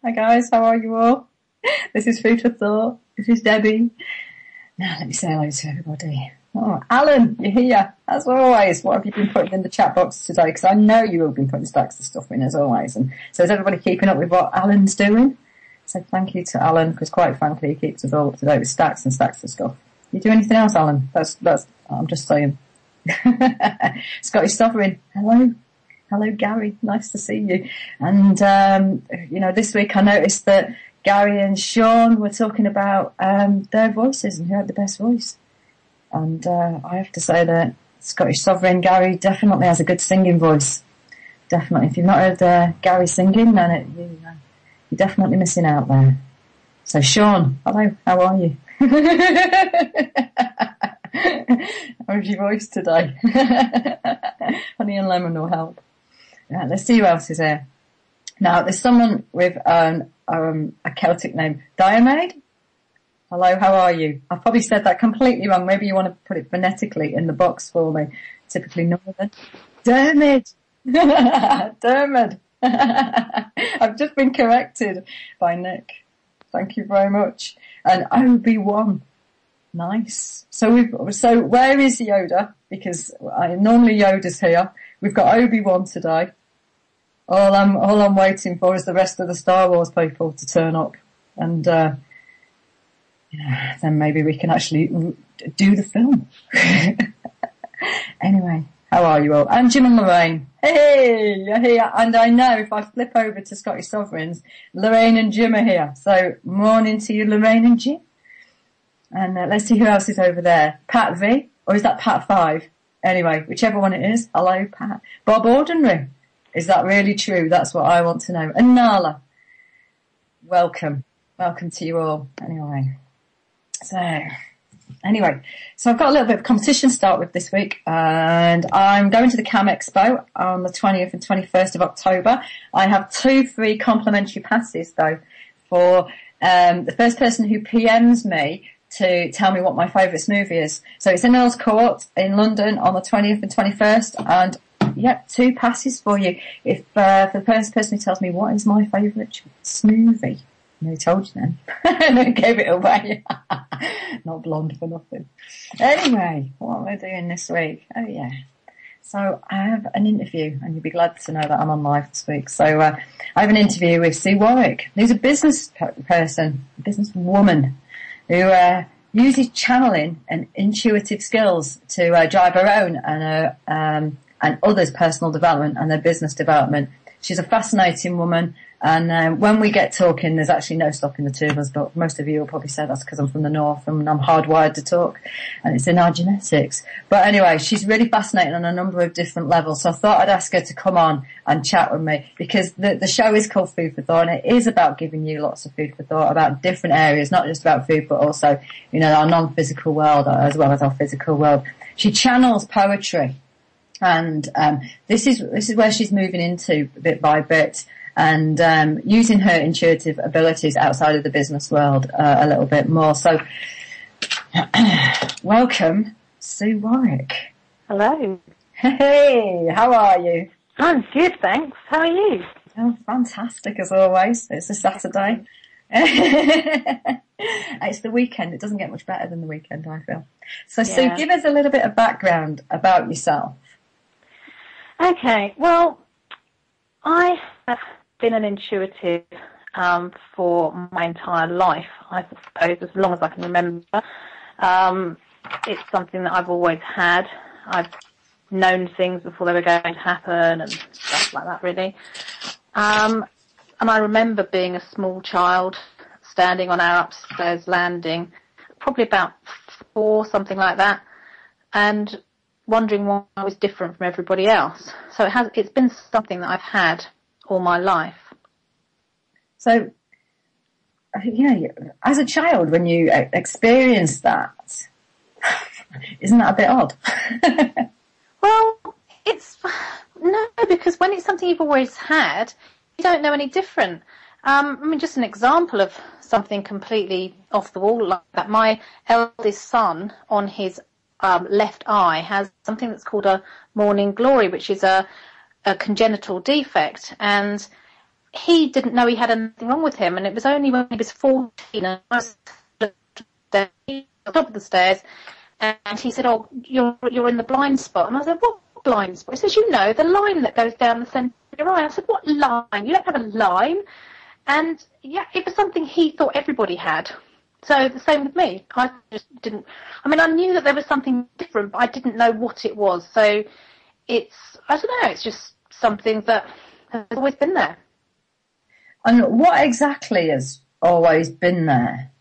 Hi guys, how are you all? This is Food for Thought. This is Debbie. Now let me say hello to everybody. Oh, Alan, you're here, as always. What have you been putting in the chat box today? Because I know you've all been putting stacks of stuff in, as always. And so is everybody keeping up with what Alan's doing? So thank you to Alan, because quite frankly, he keeps us all up to date with stacks and stacks of stuff. You do anything else, Alan? That's, I'm just saying. Scottish Sovereign, hello. Hello, Gary. Nice to see you. And, this week I noticed that Gary and Sean were talking about, their voices and who had the best voice. And, I have to say that Scottish Sovereign Gary definitely has a good singing voice. Definitely. If you've not heard, Gary singing, then you're definitely missing out there. So Sean, hello. How are you? How's your voice today? Honey and lemon will help. Right, let's see who else is here. Now, there's someone with a Celtic name. Diomede? Hello, how are you? I've probably said that completely wrong. Maybe you want to put it phonetically in the box for me. Typically northern. Dermot! Dermot! I've just been corrected by Nick. Thank you very much. And Obi-Wan. Nice. So where is Yoda? Because normally Yoda's here. We've got Obi-Wan today. All I'm waiting for is the rest of the Star Wars people to turn up. And, then maybe we can actually do the film. Anyway, how are you all? I'm Jim and Lorraine. Hey, you're here. And I know if I flip over to Scottish Sovereigns, Lorraine and Jim are here. So morning to you, Lorraine and Jim. And let's see who else is over there. Pat V, or is that Pat 5? Anyway, whichever one it is. Hello, Pat. Bob Ordinary. Is that really true? That's what I want to know. And Nala. Welcome. Welcome to you all. Anyway, so I've got a little bit of competition to start with this week, and I'm going to the CAM Expo on the 20th and 21st of October. I have 2 free complimentary passes though for the first person who PMs me to tell me what my favourite smoothie is. So it's in Earl's Court in London on the 20th and 21st, and 2 passes for you. If for the first person who tells me what is my favourite smoothie. I told you then. And I gave it away. Not blonde for nothing. Anyway, what am I doing this week? Oh yeah. So I have an interview, and you'll be glad to know that I'm on live this week. So I have an interview with Sue Warwick, who's a businesswoman, who uses channeling and intuitive skills to drive her own and others' personal development and their business development. She's a fascinating woman, and when we get talking, there's actually no stopping the two of us, but most of you will probably say that's because I'm from the north and I'm hardwired to talk, and it's in our genetics. But anyway, she's really fascinating on a number of different levels, so I thought I'd ask her to come on and chat with me, because the show is called Food for Thought, and it is about giving you lots of food for thought about different areas, not just about food, but also, our non-physical world as well as our physical world. She channels poetry. And this is where she's moving into bit by bit, and using her intuitive abilities outside of the business world a little bit more. So, welcome, Sue Warwick. Hello. Hey, how are you? I'm good, thanks. How are you? Oh, fantastic as always. It's a Saturday. It's the weekend. It doesn't get much better than the weekend, I feel. So, yeah. Sue, give us a little bit of background about yourself. Okay, well, I have been an intuitive for my entire life, I suppose, as long as I can remember. It's something that I've always had. I've known things before they were going to happen and stuff like that, really. And I remember being a small child, standing on our upstairs landing, probably about 4, something like that, and wondering why I was different from everybody else. So it's been something that I've had all my life. So, as a child, when you experienced that, isn't that a bit odd? Well, no, because when it's something you've always had, you don't know any different. Just an example of something completely off the wall like that. My eldest son, on his left eye, has something that's called a morning glory, which is a congenital defect, and he didn't know he had anything wrong with him, and it was only when he was 14 and I was at the top of the stairs, and he said, "Oh, you're in the blind spot." And I said, "What blind spot?" He says, "You know, the line that goes down the centre of your eye." I said, "What line? You don't have a line." And yeah, it was something he thought everybody had. So the same with me. I just didn't. I mean, I knew that there was something different, but I didn't know what it was. So I don't know. It's just something that has always been there. And what exactly has always been there?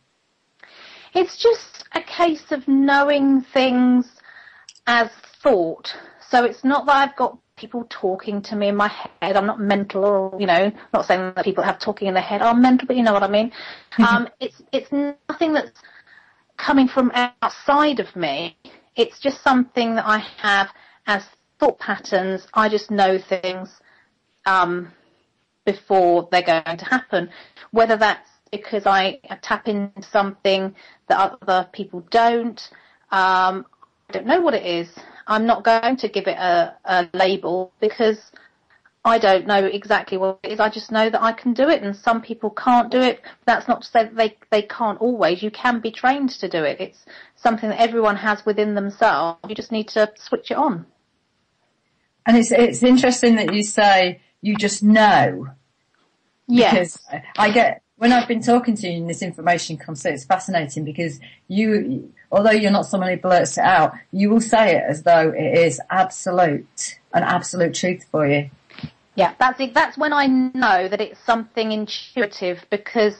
It's just a case of knowing things as thought. So it's not that I've got people talking to me in my head. I'm not mental, or, not saying that people have talking in their head are mental, but you know what I mean. It's nothing that's coming from outside of me. It's just something that I have as thought patterns. I just know things before they're going to happen, whether that's because I tap into something that other people don't. I don't know what it is. I'm not going to give it a label because I don't know exactly what it is. I just know that I can do it, and some people can't do it. That's not to say that they can't always. You can be trained to do it. It's something that everyone has within themselves. You just need to switch it on. And it's interesting that you say you just know. Yes. Because when I've been talking to you and this information comes through, it's fascinating because although you're not someone who blurts it out, you will say it as though it is an absolute truth for you. Yeah, that's when I know that it's something intuitive, because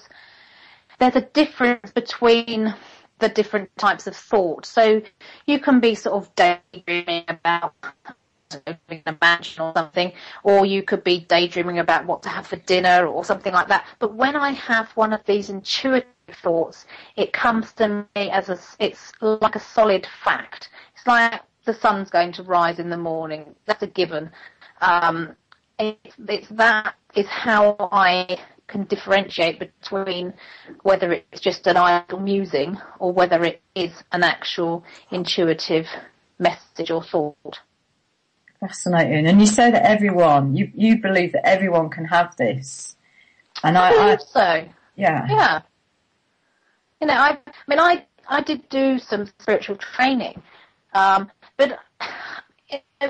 there's a difference between the different types of thought. So you can be sort of daydreaming about a mansion or something, or you could be daydreaming about what to have for dinner or something like that. But when I have one of these intuitive thoughts, it comes to me it's like a solid fact. It's like the sun's going to rise in the morning. That's a given. That is how I can differentiate between whether it's just an idle musing or whether it is an actual intuitive message or thought. Fascinating. And you say that you believe that everyone can have this. And I believe so. Yeah. Yeah. I did do some spiritual training, but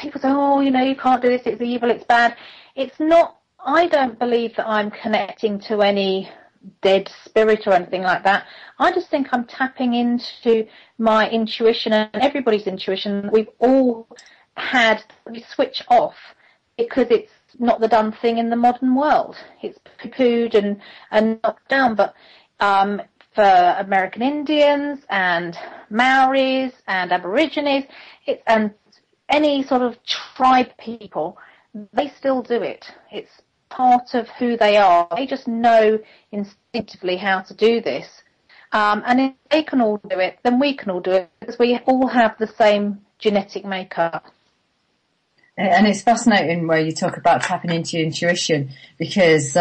people say, "Oh, you can't do this, it's evil, it's bad." It's not. I don't believe that I'm connecting to any dead spirit or anything like that. I just think I'm tapping into my intuition and everybody's intuition. We've all we switch off because it's not the done thing in the modern world. It's poo-pooed and knocked down. But for American Indians and Maoris and Aborigines and any sort of tribe people, they still do it. It's part of who they are. They just know instinctively how to do this. And if they can all do it, then we can all do it, because we all have the same genetic makeup. And it's fascinating where you talk about tapping into your intuition, because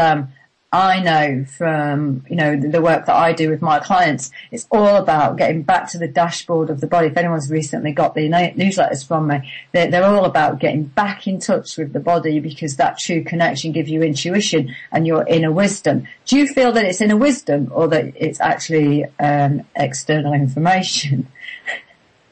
I know from, the work that I do with my clients, it's all about getting back to the dashboard of the body. If anyone's recently got the newsletters from me, they're all about getting back in touch with the body, because that true connection gives you intuition and your inner wisdom. Do you feel that it's inner wisdom or that it's actually external information?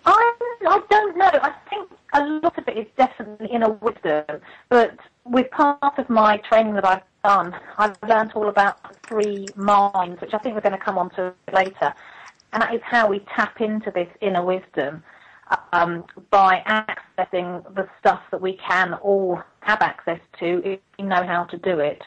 I don't know. I think a lot of it is definitely inner wisdom, but with part of my training that I've done, I've learned all about the 3 minds, which I think we're going to come on to later, and that is how we tap into this inner wisdom by accessing the stuff that we can all have access to if we know how to do it.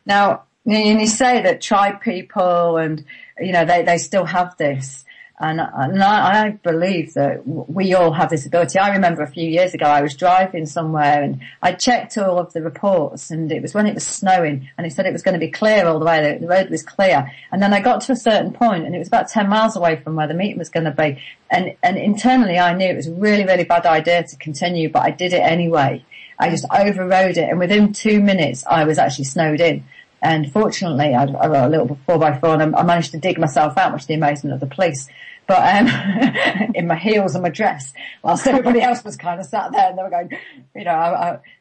Now, you say that tribe people and, they still have this. And I believe that we all have this ability. I remember a few years ago I was driving somewhere and I checked all of the reports, and it was when it was snowing, and it said it was going to be clear all the way. The road was clear. And then I got to a certain point and it was about 10 miles away from where the meeting was going to be. And internally I knew it was a really, really bad idea to continue, but I did it anyway. I just overrode it, and within 2 minutes I was actually snowed in. And fortunately, I got a little 4x4 and I managed to dig myself out, much to the amazement of the police. But in my heels and my dress, whilst everybody else was kind of sat there and they were going,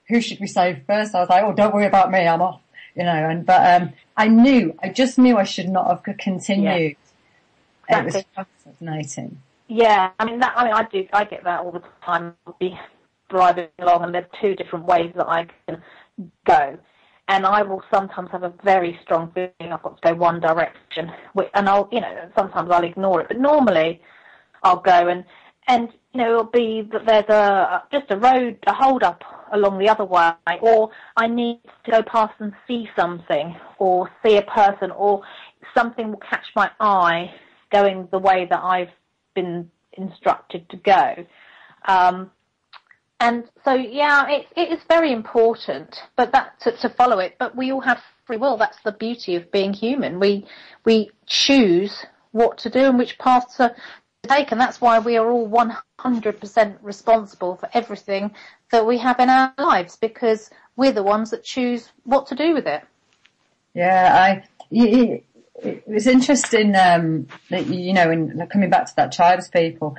who should we save first? I was like, oh, don't worry about me, I'm off. but I just knew I should not have continued. Yeah, exactly. It was fascinating. Yeah, I get that all the time. I'll be driving along and there are two different ways that I can go. And I will sometimes have a very strong feeling I've got to go one direction. And sometimes I'll ignore it. But normally I'll go and it'll be that there's just a road, a hold up along the other way, or I need to go past and see something, or see a person, or something will catch my eye going the way that I've been instructed to go. And so, it is very important, but to follow it. But we all have free will. That's the beauty of being human. We choose what to do and which path to take, and that's why we are all 100% responsible for everything that we have in our lives, because we're the ones that choose what to do with it. Yeah, it was interesting that in coming back to that tribes people,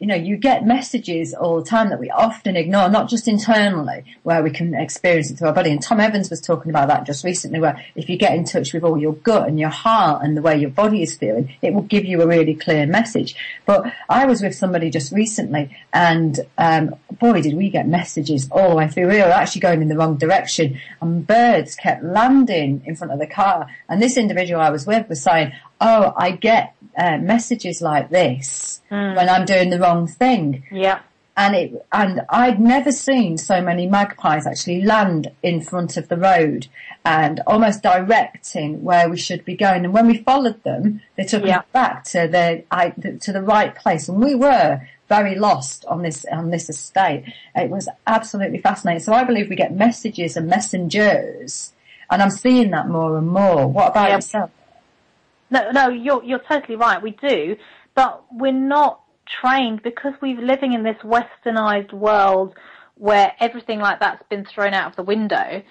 you get messages all the time that we often ignore, not just internally, where we can experience it through our body. And Tom Evans was talking about that just recently, where if you get in touch with all your gut and your heart and the way your body is feeling, it will give you a really clear message. But I was with somebody just recently, and boy, did we get messages all the way through. We were actually going in the wrong direction, and birds kept landing in front of the car. And this individual I was with was saying, "Oh, I get messages like this when I'm doing the wrong thing." Yeah. And I'd never seen so many magpies actually land in front of the road and almost directing where we should be going. And when we followed them, they took us back to the right place. And we were very lost on this estate. It was absolutely fascinating. So I believe we get messages and messengers, and I'm seeing that more and more. What about yourself? No, you're totally right. We do, but we're not trained, because we're living in this westernized world where everything like that's been thrown out of the window.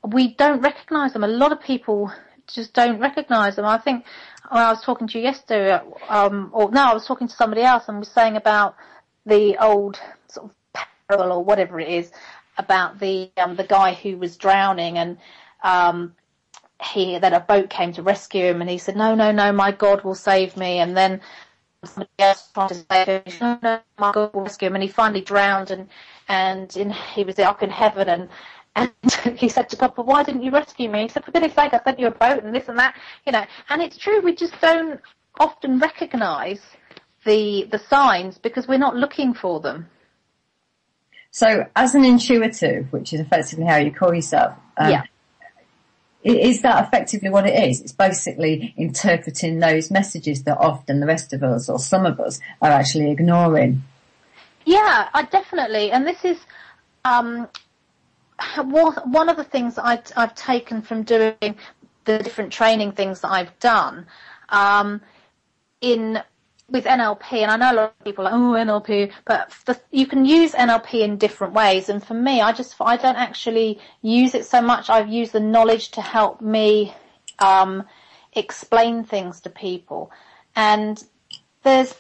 We don't recognize them. A lot of people just don't recognize them. I think when I was talking to you yesterday, I was talking to somebody else and was saying about the old sort of parable or whatever it is about the guy who was drowning, and then a boat came to rescue him, and he said, no, my God will save me. And then somebody else tried to save him. He said, no, my God will rescue him. And he finally drowned, and he was up in heaven, and he said to God, "But why didn't you rescue me?" He said, "For goodness sake, I sent you a boat and this and that, And it's true, we just don't often recognise the signs because we're not looking for them. So, as an intuitive, which is effectively how you call yourself, is that effectively what it is? It's basically interpreting those messages that often the rest of us, or some of us, are actually ignoring. Yeah, I definitely. And this is one of the things that I've taken from doing the different training things that I've done with NLP. And I know a lot of people are like, oh, NLP, but you can use NLP in different ways. And for me, I don't actually use it so much. I've used the knowledge to help me explain things to people. And there's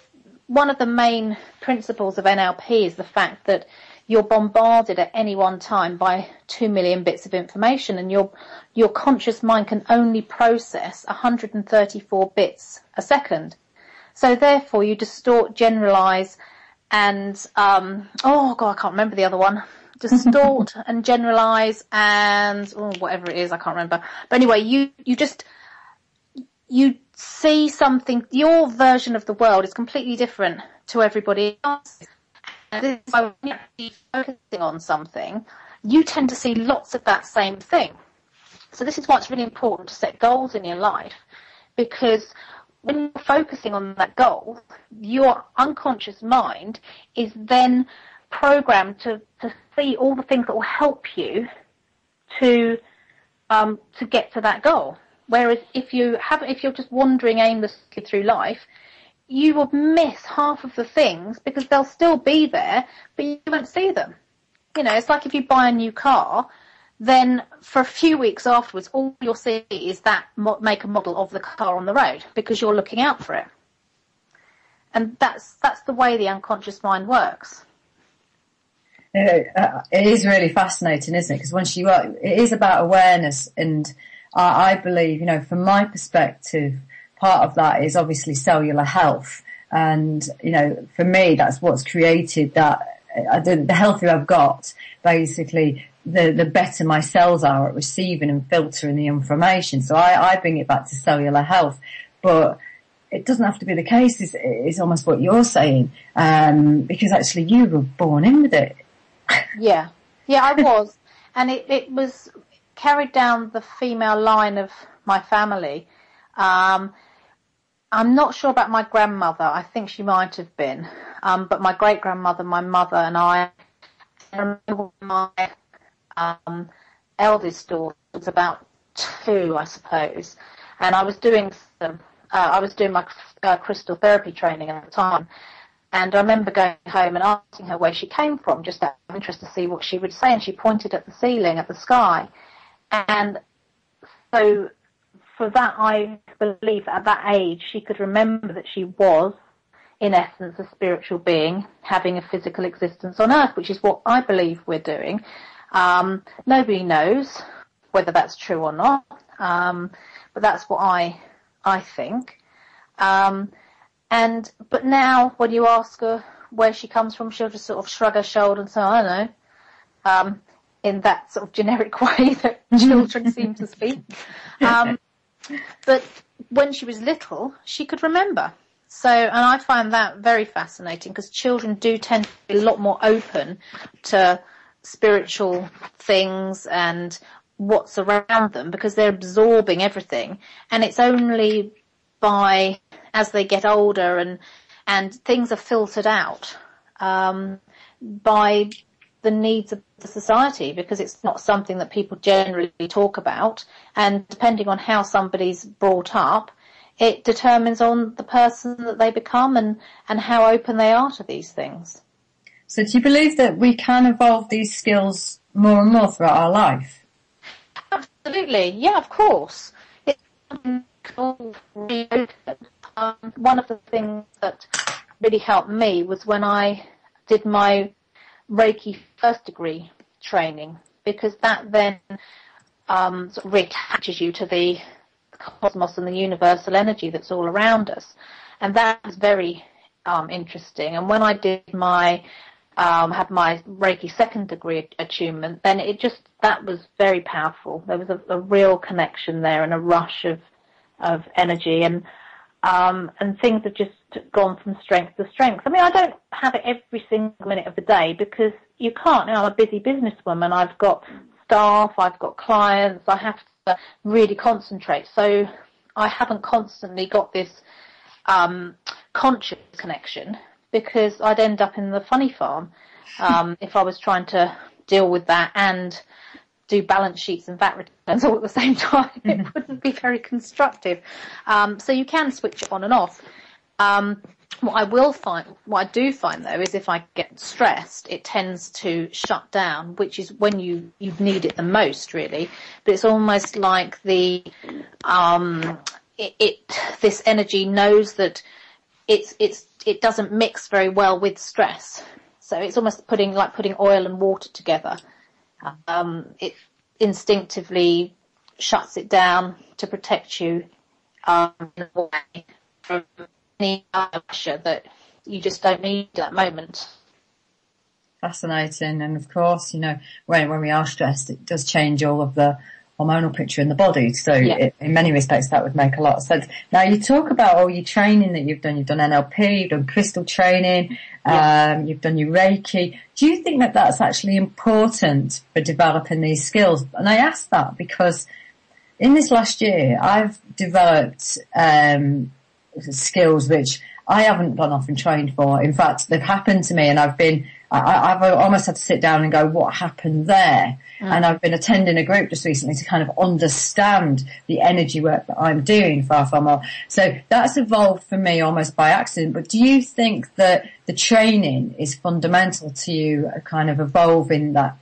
one of the main principles of NLP is the fact that you're bombarded at any one time by 2 million bits of information, and your conscious mind can only process 134 bits a second. So therefore you distort, generalize, and I can't remember the other one. Distort and generalize and whatever it is, I can't remember. But anyway, you see something, your version of the world is completely different to everybody else. And this is why when you're actually focusing on something, you tend to see lots of that same thing. So this is why it's really important to set goals in your life, because when you're focusing on that goal, your unconscious mind is then programmed to see all the things that will help you to get to that goal. Whereas if you're just wandering aimlessly through life, you will miss half of the things because they'll still be there, but you won't see them. It's like if you buy a new car, then for a few weeks afterwards, all you'll see is that make and model of the car on the road because you're looking out for it. And that's the way the unconscious mind works. It is really fascinating, isn't it? Because once you are, it is about awareness, and I believe, you know, from my perspective, part of that is obviously cellular health, and you know, for me, that's what's created that. The healthier I've got, basically, the better my cells are at receiving and filtering the information. So I bring it back to cellular health, but it doesn't have to be the case. It's almost what you're saying, because actually you were born in with it. Yeah, I was, and it was carried down the female line of my family. I'm not sure about my grandmother. I think she might have been. But my great-grandmother, my mother, and I remember my eldest daughter was about 2, I suppose, and I was doing my crystal therapy training at the time, and I remember going home and asking her where she came from, just out of interest to see what she would say, and she pointed at the ceiling, at the sky, and so for that, I believe at that age she could remember that she was, in essence, a spiritual being having a physical existence on Earth, which is what I believe we're doing. Nobody knows whether that's true or not, but that's what I think. But now, when you ask her where she comes from, she'll just sort of shrug her shoulder and say, I don't know, in that sort of generic way that children seem to speak. But when she was little, she could remember. So, and I find that very fascinating, because children do tend to be a lot more open to spiritual things and what's around them, because they're absorbing everything. And it's only as they get older and things are filtered out by the needs of the society, because it's not something that people generally talk about. And depending on how somebody's brought up, it determines on the person that they become and how open they are to these things. So do you believe that we can evolve these skills more and more throughout our life? Absolutely. Yeah, of course. One of the things that really helped me was when I did my Reiki first degree training, because that then sort of reattaches you to the cosmos and the universal energy that's all around us, and that was very interesting. And when I did had my Reiki second degree attunement, then that was very powerful. There was a real connection there and a rush of energy, and things have just gone from strength to strength. I mean, I don't have it every single minute of the day, because you can't. You know, I'm a busy businesswoman. I've got staff, I've got clients, I have to really concentrate. So I haven't constantly got this conscious connection, because I'd end up in the funny farm if I was trying to deal with that and do balance sheets and VAT returns all at the same time. It wouldn't be very constructive. So you can switch it on and off. What I do find though, is if I get stressed, it tends to shut down, which is when you need it the most, really. But it's almost like this energy knows that it doesn't mix very well with stress. So it's almost putting oil and water together. It instinctively shuts it down to protect you away from any other pressure that you just don't need at that moment. Fascinating. And of course, you know, when we are stressed, it does change all of the hormonal picture in the body. So in many respects, that would make a lot of sense. Now, you talk about all your training that you've done. You've done NLP, you've done crystal training, you've done your Reiki. Do you think that that's actually important for developing these skills? And I ask that because in this last year, I've developed skills which I haven't gone off and trained for. In fact, they've happened to me, and I've almost had to sit down and go, what happened there? And I've been attending a group just recently to kind of understand the energy work that I'm doing far more. So that's evolved for me almost by accident. But do you think that the training is fundamental to you kind of evolving that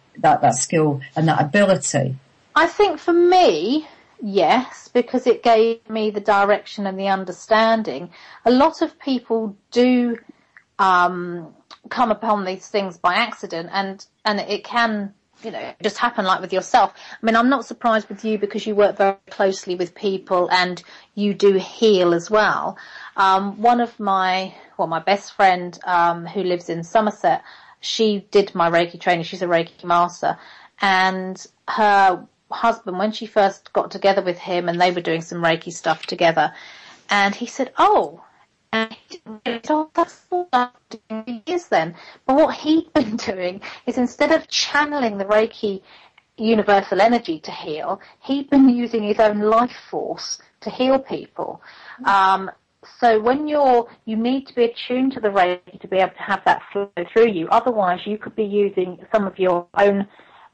skill and that ability? I think for me, yes, because it gave me the direction and the understanding. A lot of people do come upon these things by accident, and it can, just happen like with yourself. I mean, I'm not surprised with you because you work very closely with people and you do heal as well. One of my best friend, who lives in Somerset, she did my Reiki training. She's a Reiki master, and her husband, when she first got together with him and they were doing some Reiki stuff together, and he said, and he didn't get it. Oh, that's all I've been doing years then. But what he'd been doing is, instead of channeling the Reiki universal energy to heal, he'd been using his own life force to heal people. So when you need to be attuned to the Reiki to be able to have that flow through you. Otherwise, you could be using some of your own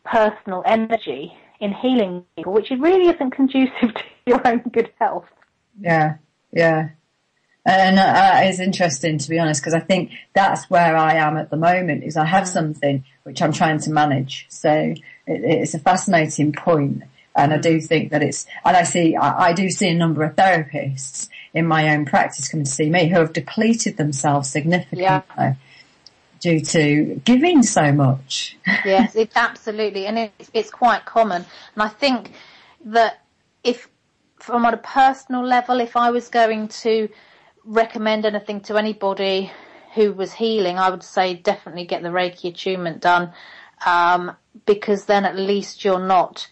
personal energy in healing people, which really isn't conducive to your own good health. Yeah. And it's interesting, to be honest, because I think that's where I am at the moment, is I have something which I'm trying to manage. So it's a fascinating point. And I do think that I do see a number of therapists in my own practice coming to see me who have depleted themselves significantly due to giving so much. Yes, it's absolutely. And it's quite common. And I think that from on a personal level, if I was going to recommend anything to anybody who was healing, I would say definitely get the Reiki attunement done, because then at least you're not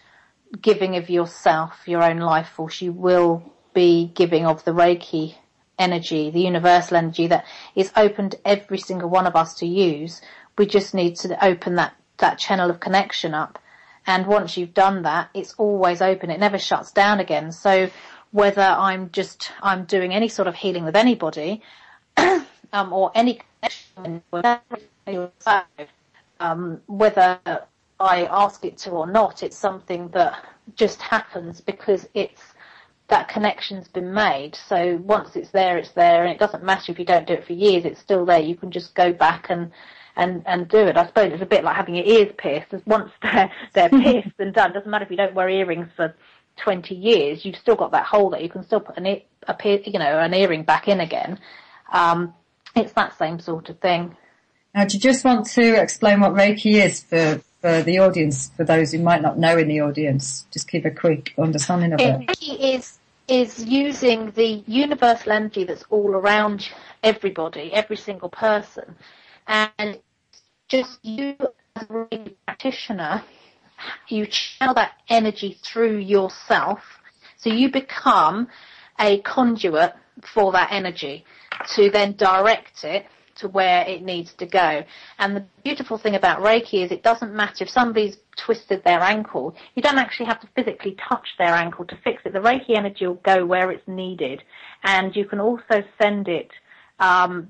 giving of yourself, your own life force. You will be giving of the Reiki energy, the universal energy that is open to every single one of us to use. We just need to open that channel of connection up. And once you've done that, it's always open. It never shuts down again. So whether I'm doing any sort of healing with anybody, or any connection with whether I ask it to or not, it's something that just happens because that connection's been made. So once it's there, and it doesn't matter if you don't do it for years, it's still there. You can just go back and do it. I suppose it's a bit like having your ears pierced. Once they're pierced and done, doesn't matter if you don't wear earrings for 20 years, you've still got that hole there. You can still put an earring back in again. It's that same sort of thing. Now, do you just want to explain what Reiki is for the audience, for those who might not know in the audience? Just give a quick understanding of it. Reiki is using the universal energy that's all around everybody, every single person. And just you as a Reiki practitioner, you channel that energy through yourself, so you become a conduit for that energy to then direct it to where it needs to go. And the beautiful thing about Reiki is it doesn't matter if somebody's twisted their ankle, you don't actually have to physically touch their ankle to fix it. The Reiki energy will go where it's needed, and you can also send it over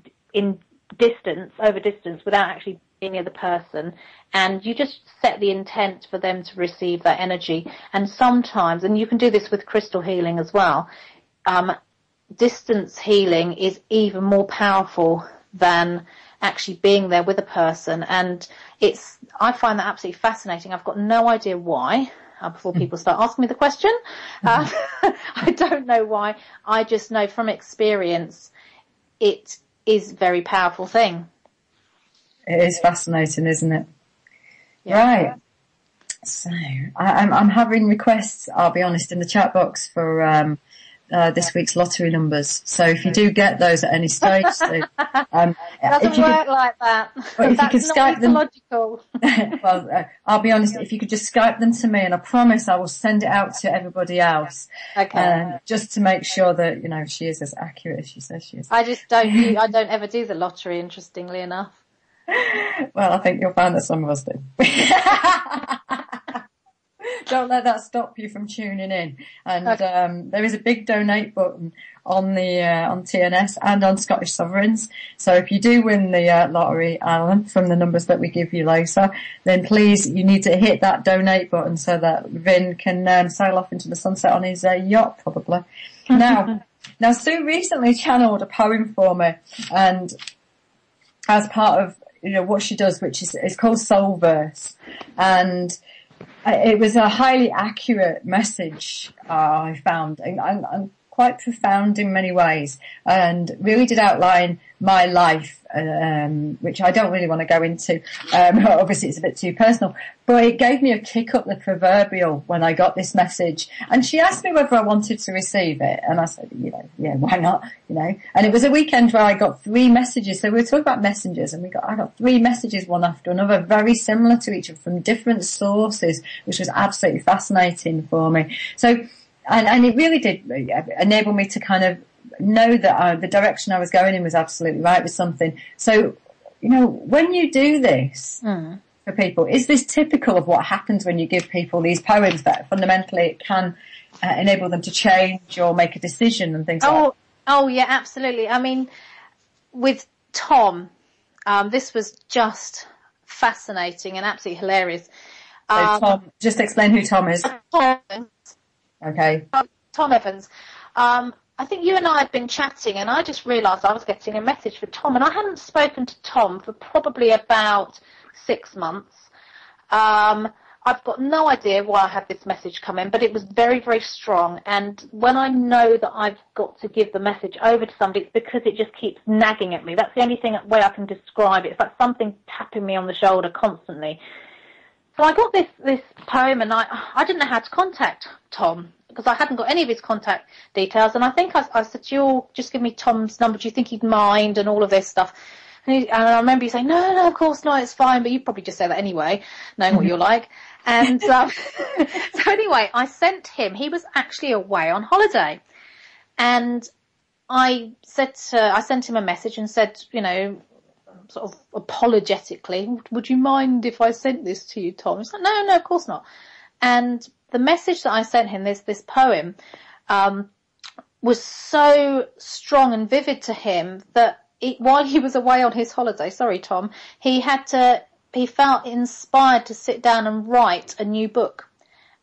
distance without actually being near the person, and you just set the intent for them to receive that energy. And sometimes, and you can do this with crystal healing as well, distance healing is even more powerful than actually being there with a person, and I find that absolutely fascinating. I've got no idea why. Before people start asking me the question, I don't know why. I just know from experience it is a very powerful thing. It is fascinating, isn't it? Yeah. Right. So I'm having requests, I'll be honest, in the chat box for this week's lottery numbers. So if you do get those at any stage, doesn't work like that. If That's you could Skype them, logical. well, I'll be honest. If you could just Skype them to me, and I promise I will send it out to everybody else. Okay. Just to make sure that she is as accurate as she says she is. I don't ever do the lottery. Interestingly enough. Well, I think you'll find that some of us do. Don't let that stop you from tuning in. And okay. There is a big donate button on the on TNS and on Scottish Sovereigns. So if you do win the lottery, Alan, from the numbers that we give you later, then please, you need to hit that donate button so that Vin can sail off into the sunset on his yacht, probably. Now, Sue recently channeled a poem for me, and as part of what she does, which is called Soul Verse, and it was a highly accurate message I found, and quite profound in many ways, and really did outline my life, which I don't really want to go into. Obviously it's a bit too personal, but it gave me a kick up the proverbial when I got this message. And she asked me whether I wanted to receive it, and I said, yeah, why not, And it was a weekend where I got 3 messages. So we were talking about messengers, and I got 3 messages, one after another, very similar to each other from different sources, which was absolutely fascinating for me. So, and it really did enable me to kind of know that the direction I was going in was absolutely right with something. So, when you do this for people, is this typical of what happens when you give people these poems, that fundamentally it can enable them to change or make a decision and things like that? Oh, yeah, absolutely. I mean, with Tom, this was just fascinating and absolutely hilarious. So Tom, just explain who Tom is. Tom Evans. Okay. Tom Evans. I think you and I had been chatting, and I just realised I was getting a message for Tom, and I hadn't spoken to Tom for probably about 6 months. I've got no idea why I had this message come in, but it was very, very strong. And when I know that I've got to give the message over to somebody, it's because it just keeps nagging at me. That's the only way I can describe it. It's like something tapping me on the shoulder constantly. So I got this poem, and I didn't know how to contact Tom, because I hadn't got any of his contact details. And I think I said to you, just give me Tom's number. Do you think he'd mind? And all of this stuff. And I remember you saying, no, of course not, it's fine. But you'd probably just say that anyway, knowing what you're like. And so anyway, I sent him. He was actually away on holiday. And I sent him a message and said, sort of apologetically, would you mind if I sent this to you, Tom? He's like, no, of course not. And the message that I sent him, this poem, was so strong and vivid to him that while he was away on his holiday, sorry, Tom, he felt inspired to sit down and write a new book.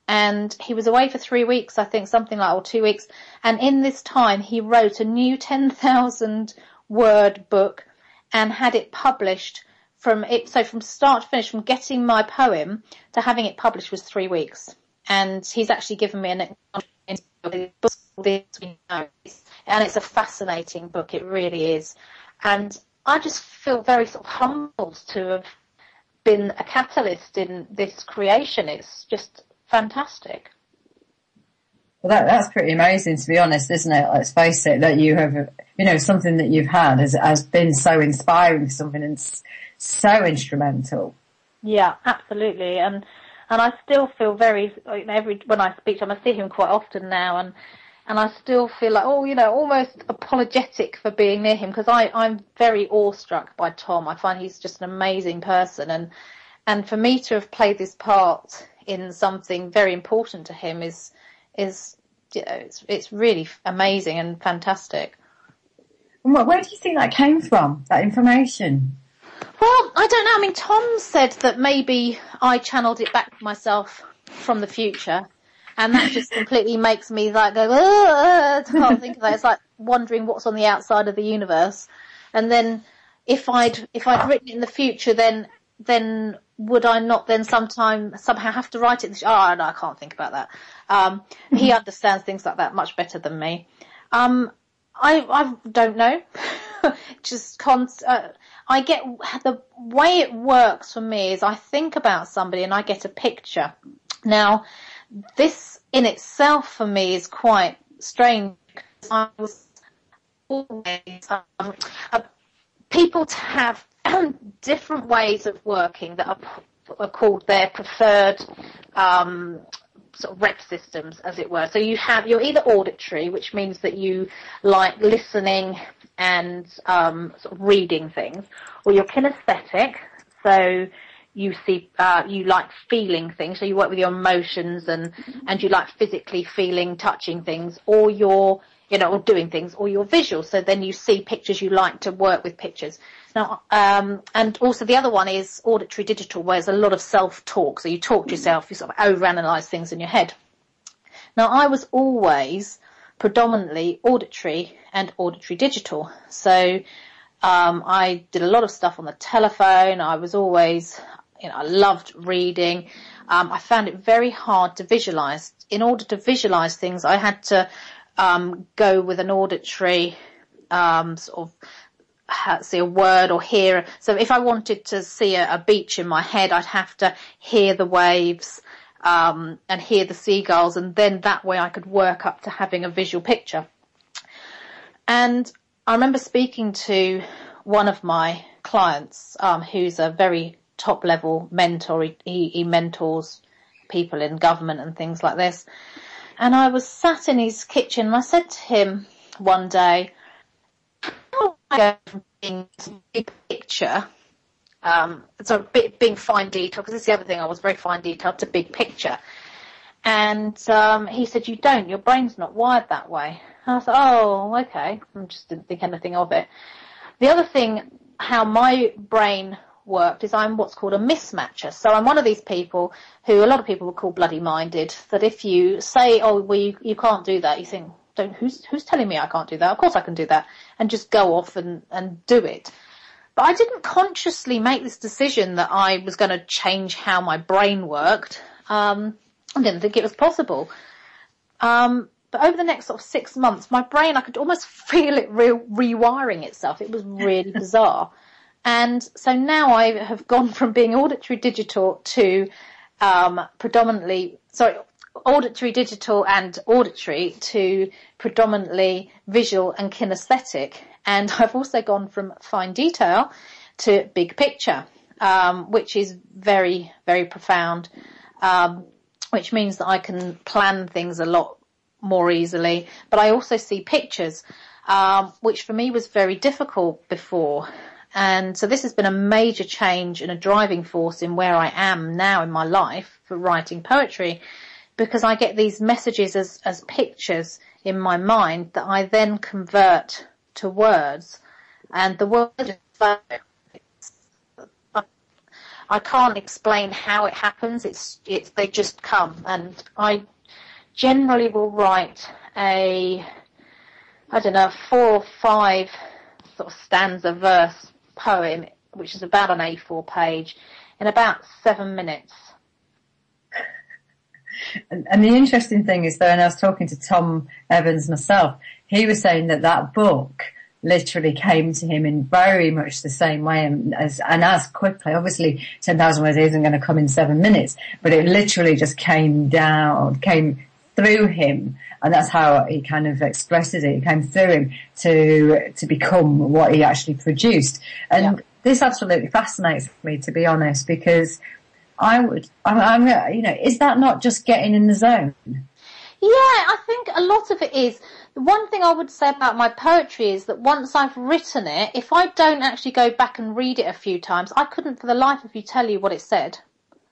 And he was away for 3 weeks, I think, something like, or 2 weeks. And in this time, he wrote a new 10,000 word book and had it published from start to finish, from getting my poem to having it published was 3 weeks. And he's actually given me an acknowledgement book, and it's a fascinating book. It really is. And I just feel very sort of humbled to have been a catalyst in this creation. It's just fantastic. Well, that's pretty amazing, to be honest, isn't it? Let's face it, that you have, something that you've had has been so inspiring, something and so instrumental. Yeah, absolutely. And I still feel very, when I speak to him, I see him quite often now, and I still feel like, almost apologetic for being near him, because I'm very awestruck by Tom. I find he's just an amazing person, and for me to have played this part in something very important to him is it's really amazing and fantastic. And where do you think that came from, that information? Well, I don't know. I mean, Tom said that maybe I channeled it back to myself from the future, and that just completely makes me like go, I can't think of that. It's like wondering what's on the outside of the universe. And then if I'd written it in the future, then would I not then somehow have to write it? Oh, no, I can't think about that. He understands things like that much better than me. I don't know. I get the way it works for me is I think about somebody and I get a picture. Now, this in itself for me is quite strange, because I was always people to have different ways of working that are called their preferred sort of rep systems, as it were. So you're either auditory, which means that you like listening and sort of reading things, or you're kinesthetic, so you see you like feeling things, so you work with your emotions and you like physically feeling, touching things, or you're or doing things, or you're visual, so then you see pictures, you like to work with pictures. Now, and also the other one is auditory digital, where there's a lot of self-talk, so you talk to yourself, you sort of overanalyze things in your head. Now, I was always predominantly auditory and auditory digital, so I did a lot of stuff on the telephone. I was always, I loved reading. I found it very hard to visualize. In order to visualize things, I had to go with an auditory sort of see a word or hear. So if I wanted to see a beach in my head, I'd have to hear the waves and hear the seagulls, and then that way I could work up to having a visual picture. And I remember speaking to one of my clients who's a very top-level mentor. He mentors people in government and things like this. And I was sat in his kitchen and I said to him one day, how do I go from being big picture, being fine detail, because this is the other thing, I was very fine detail, to big picture. And he said, you don't, your brain's not wired that way. And I thought, oh, okay. I just didn't think anything of it. The other thing, how my brain worked, is I'm what's called a mismatcher. So I'm one of these people who a lot of people would call bloody-minded, that if you say, oh, well, you can't do that, you think, who's telling me I can't do that? Of course I can do that, and just go off and do it. But I didn't consciously make this decision that I was going to change how my brain worked. I didn't think it was possible. But over the next sort of 6 months, my brain, I could almost feel it rewiring itself. It was really bizarre. And so now I have gone from being auditory digital to auditory digital and auditory to predominantly visual and kinesthetic. And I've also gone from fine detail to big picture, which is very, very profound, which means that I can plan things a lot more easily. But I also see pictures, which for me was very difficult before. And so this has been a major change and a driving force in where I am now in my life for writing poetry, because I get these messages as pictures in my mind that I then convert to words. And the word is, I can't explain how it happens. They just come. And I generally will write 4 or 5 sort of stanza verse poem, which is about an A4 page, in about 7 minutes. And the interesting thing is, though, and I was talking to Tom Evans myself, he was saying that book literally came to him in very much the same way and as quickly. Obviously, 10,000 words isn't going to come in 7 minutes, but it literally just came through him, and that's how he kind of expresses it. It came through him to become what he actually produced. And This absolutely fascinates me, to be honest, because I'm is that not just getting in the zone? Yeah, I think a lot of it is. The one thing I would say about my poetry is that once I've written it, if I don't actually go back and read it a few times, I couldn't for the life of you tell you what it said.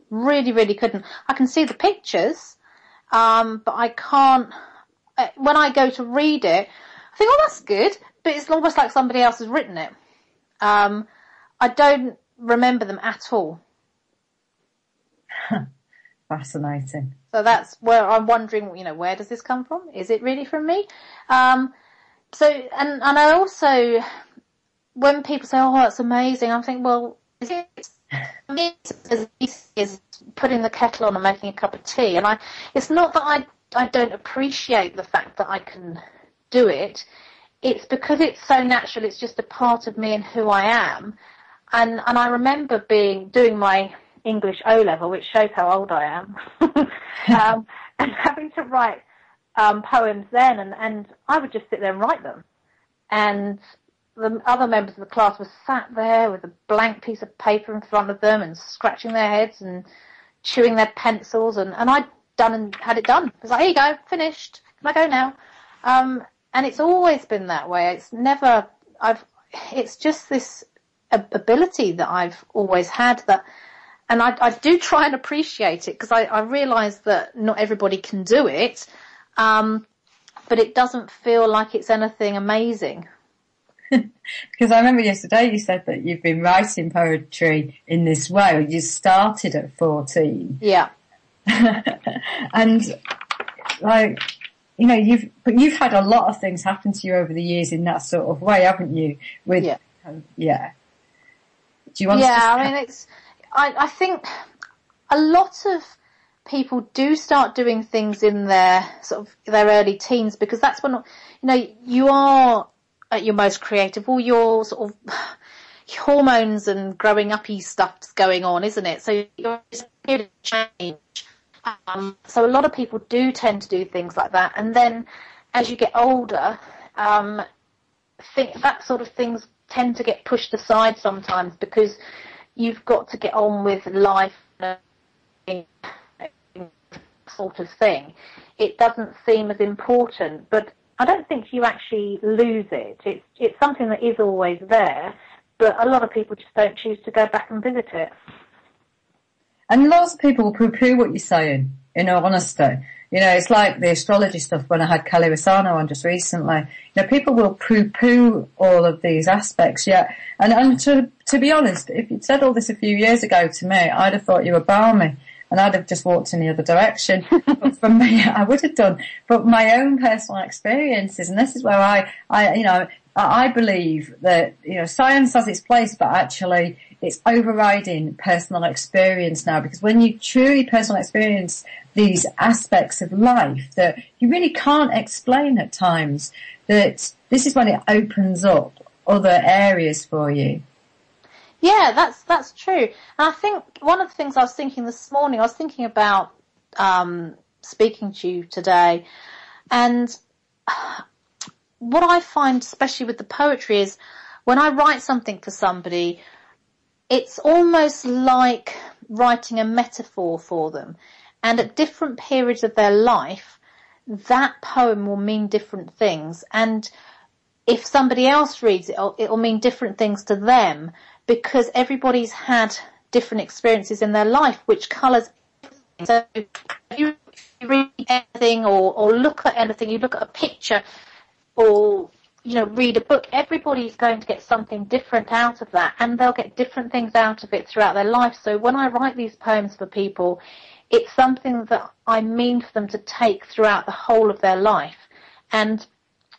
Really, really couldn't. I can see the pictures, but I can't. When I go to read it, I think, oh, that's good, but it's almost like somebody else has written it. I don't remember them at all. Fascinating. So that's where I'm wondering, where does this come from? Is it really from me? And I also, when people say, oh, that's amazing, I think, well, is it as easy as putting the kettle on and making a cup of tea? And it's not that I don't appreciate the fact that I can do it. It's because it's so natural. It's just a part of me and who I am. And I remember doing my English O-level, which shows how old I am, and having to write poems then, and I would just sit there and write them. And the other members of the class were sat there with a blank piece of paper in front of them and scratching their heads and chewing their pencils, and I'd done and had it done. It was like, here you go, finished, can I go now? And it's always been that way. It's just this ability that I've always had that. And I do try and appreciate it, because I realise that not everybody can do it, but it doesn't feel like it's anything amazing. Because I remember yesterday you said that you've been writing poetry in this way. You started at 14. Yeah. And you've had a lot of things happen to you over the years in that sort of way, haven't you? Yeah. Do you want to? Yeah, I mean, I think a lot of people do start doing things in their sort of their early teens, because that's when, you are at your most creative. All your sort of hormones and growing uppy stuff's going on, isn't it? So you're in a period of change. So a lot of people do tend to do things like that, and then as you get older, think that sort of things tend to get pushed aside sometimes, because you've got to get on with life, sort of thing. It doesn't seem as important, but I don't think you actually lose it. It's something that is always there, but a lot of people just don't choose to go back and visit it. And lots of people will poo-poo what you're saying, in all honesty. It's like the astrology stuff when I had Kelly Rosano on just recently. People will poo-poo all of these aspects, yeah. And to be honest, if you'd said all this a few years ago to me, I'd have thought you were balmy, and I'd have just walked in the other direction. But for me, I would have done. But my own personal experiences, and this is where I believe that, science has its place, but actually it's overriding personal experience now, because when you truly personal experience these aspects of life that you really can't explain at times, that this is when it opens up other areas for you. Yeah, that's true. And I think one of the things I was thinking this morning, I was thinking about speaking to you today, and what I find, especially with the poetry, is when I write something for somebody, it's almost like writing a metaphor for them. And at different periods of their life, that poem will mean different things. And if somebody else reads it, it'll mean different things to them, because everybody's had different experiences in their life, which colours everything. So if you read anything or look at anything, you look at a picture or, read a book, everybody's going to get something different out of that, and they'll get different things out of it throughout their life. So when I write these poems for people, it's something that I mean for them to take throughout the whole of their life. And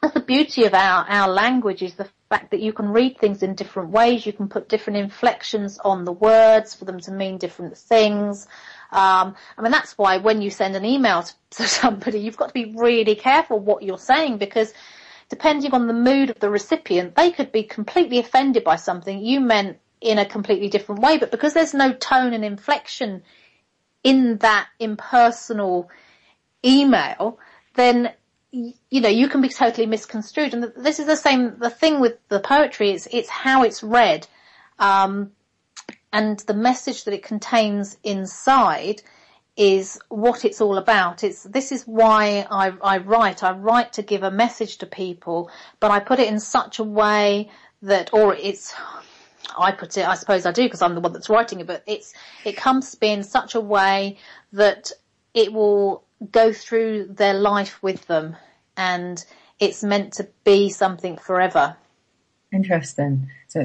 that's the beauty of our language, is the fact that you can read things in different ways. You can put different inflections on the words for them to mean different things. That's why when you send an email to somebody, you've got to be really careful what you're saying, because depending on the mood of the recipient, they could be completely offended by something you meant in a completely different way. But because there's no tone and inflection in that impersonal email, then you can be totally misconstrued. And this is the thing with the poetry, it's how it's read, and the message that it contains inside is what it's all about. This is why I write to give a message to people, but I put it in such a way that, I suppose I do because I'm the one that's writing it, but it comes to be in such a way that it will go through their life with them, and it's meant to be something forever. Interesting. So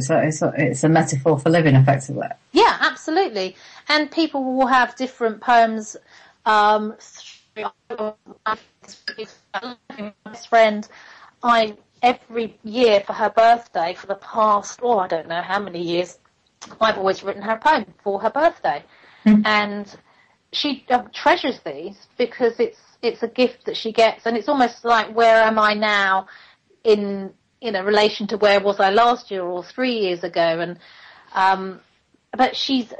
it's a metaphor for living, effectively. Yeah, absolutely. And people will have different poems. My best friend, every year for her birthday, for the past, I don't know how many years, I've always written her a poem for her birthday. Mm-hmm. And she treasures these because it's a gift that she gets, and it's almost like, where am I now in relation to where was I last year or 3 years ago? And but she's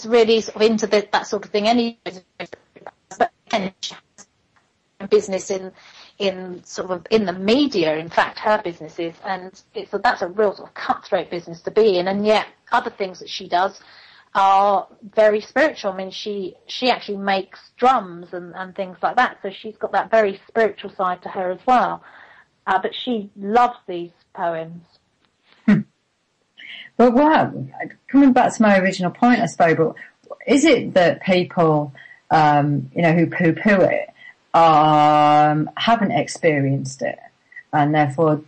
really sort of into that sort of thing anyway. But again, she has a business in the media. In fact, her business is, and that's a real sort of cutthroat business to be in. And yet, other things that she does are very spiritual. I mean, she actually makes drums and things like that. So she's got that very spiritual side to her as well. But she loves these poems. But coming back to my original point, I suppose, but is it that people, who poo-poo it, haven't experienced it and therefore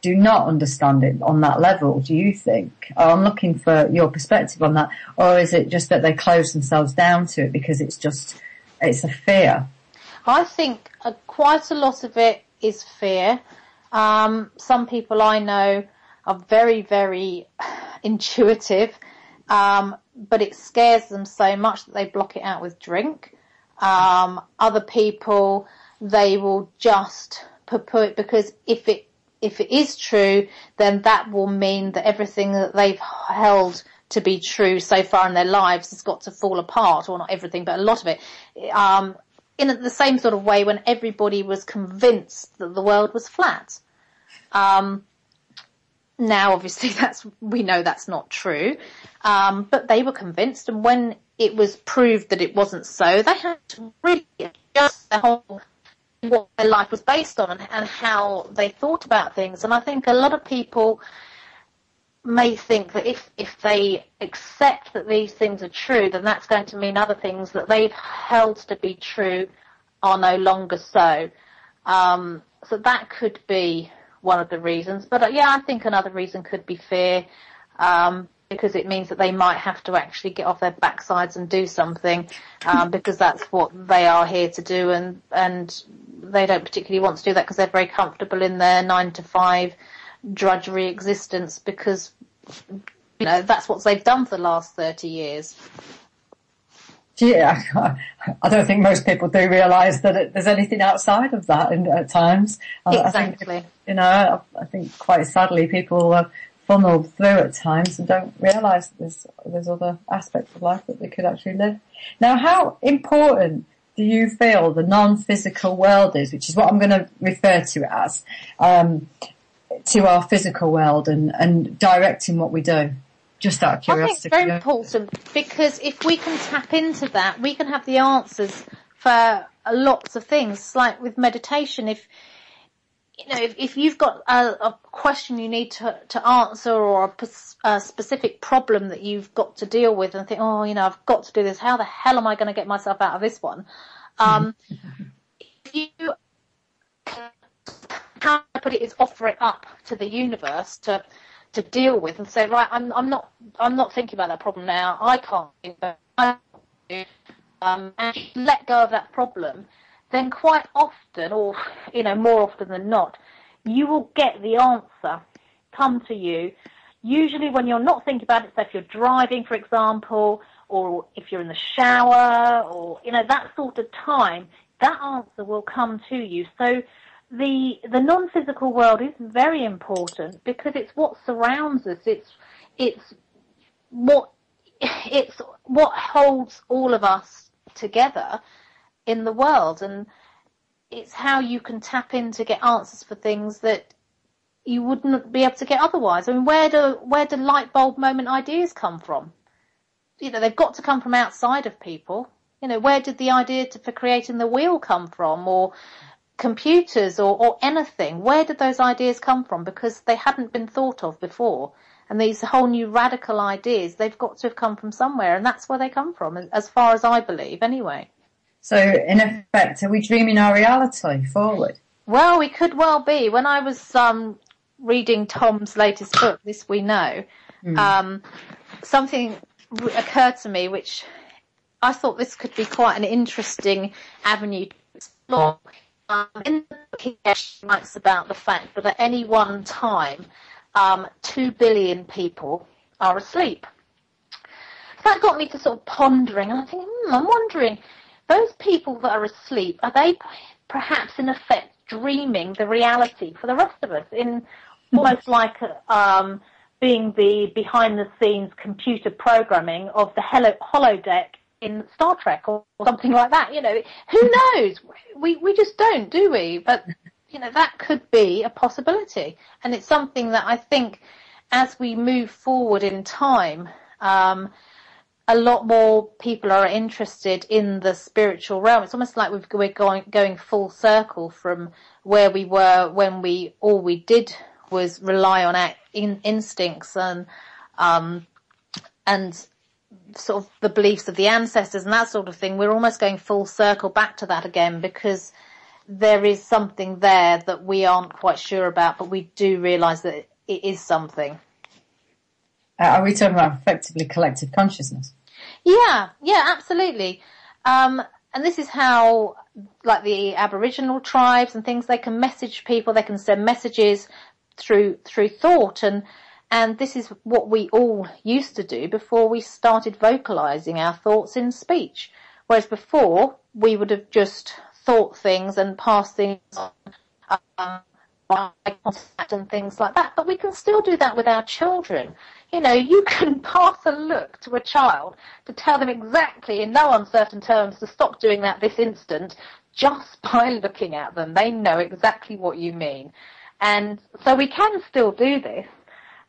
do not understand it on that level, do you think? I'm looking for your perspective on that. Or is it just that they close themselves down to it because it's a fear? I think quite a lot of it is fear. Some people I know are very, very intuitive, but it scares them so much that they block it out with drink. Other people, they will just purport, because if it is true, then that will mean that everything that they've held to be true so far in their lives has got to fall apart, or not everything, but a lot of it. In the same sort of way when everybody was convinced that the world was flat. Now, obviously, we know that's not true, but they were convinced, and when it was proved that it wasn't so, they had to really adjust their whole, what their life was based on, and how they thought about things. And I think a lot of people may think that if they accept that these things are true, then that's going to mean other things that they've held to be true are no longer so. So that could be one of the reasons. But I think another reason could be fear, because it means that they might have to actually get off their backsides and do something, because that's what they are here to do, and they don't particularly want to do that because they're very comfortable in their 9-to-5 drudgery existence, because that's what they've done for the last 30 years. Yeah, I don't think most people do realise that there's anything outside of that at times. Exactly. I think quite sadly people are funneled through at times and don't realise there's other aspects of life that they could actually live. Now, how important do you feel the non-physical world is, which is what I'm going to refer to it as, to our physical world and directing what we do? Just out of curiosity. I think it's very important, because if we can tap into that, we can have the answers for lots of things. Like with meditation, if you've got a question you need to answer, or a specific problem that you've got to deal with, and think, I've got to do this. How the hell am I going to get myself out of this one? If you, how I put it is, offer it up to the universe to deal with, and say, right, I'm not thinking about that problem now. I can't think about it. And let go of that problem. Then quite often, or more often than not, you will get the answer come to you. Usually when you're not thinking about it, so if you're driving, for example, or if you're in the shower, or that sort of time, that answer will come to you. So the non-physical world is very important, because it's what surrounds us. It's what holds all of us together in the world, and it's how you can tap in to get answers for things that you wouldn't be able to get otherwise. I mean, where do light bulb moment ideas come from? They've got to come from outside of people. Where did the idea for creating the wheel come from, or computers, or anything? Where did those ideas come from? Because they hadn't been thought of before. And these whole new radical ideas, they've got to have come from somewhere, and that's where they come from, as far as I believe, anyway. So, in effect, are we dreaming our reality forward? Well, we could well be. When I was reading Tom's latest book, This We Know, something occurred to me, which I thought this could be quite an interesting avenue to explore. In the book, he actually writes about the fact that at any one time, 2 billion people are asleep. So that got me to sort of pondering, and I think, I'm wondering, those people that are asleep, are they perhaps in effect dreaming the reality for the rest of us, in almost like being the behind-the-scenes computer programming of the holodeck in Star Trek or something like that? Who knows? We just don't, do we? But that could be a possibility, and it's something that I think, as we move forward in time, a lot more people are interested in the spiritual realm. It's almost like we're going full circle from where we were when all we did was rely on our instincts and sort of the beliefs of the ancestors and that sort of thing. We're almost going full circle back to that again, because there is something there that we aren't quite sure about, but we do realise that it is something. Are we talking about effectively collective consciousness? Yeah, absolutely. And this is how, like the Aboriginal tribes and things, they can message people, they can send messages through thought, and And this is what we all used to do before we started vocalizing our thoughts in speech. Whereas before, we would have just thought things and passed things on by contact and things like that. But we can still do that with our children. You know, you can pass a look to a child to tell them exactly, in no uncertain terms, to stop doing that this instant, just by looking at them. They know exactly what you mean. And so we can still do this.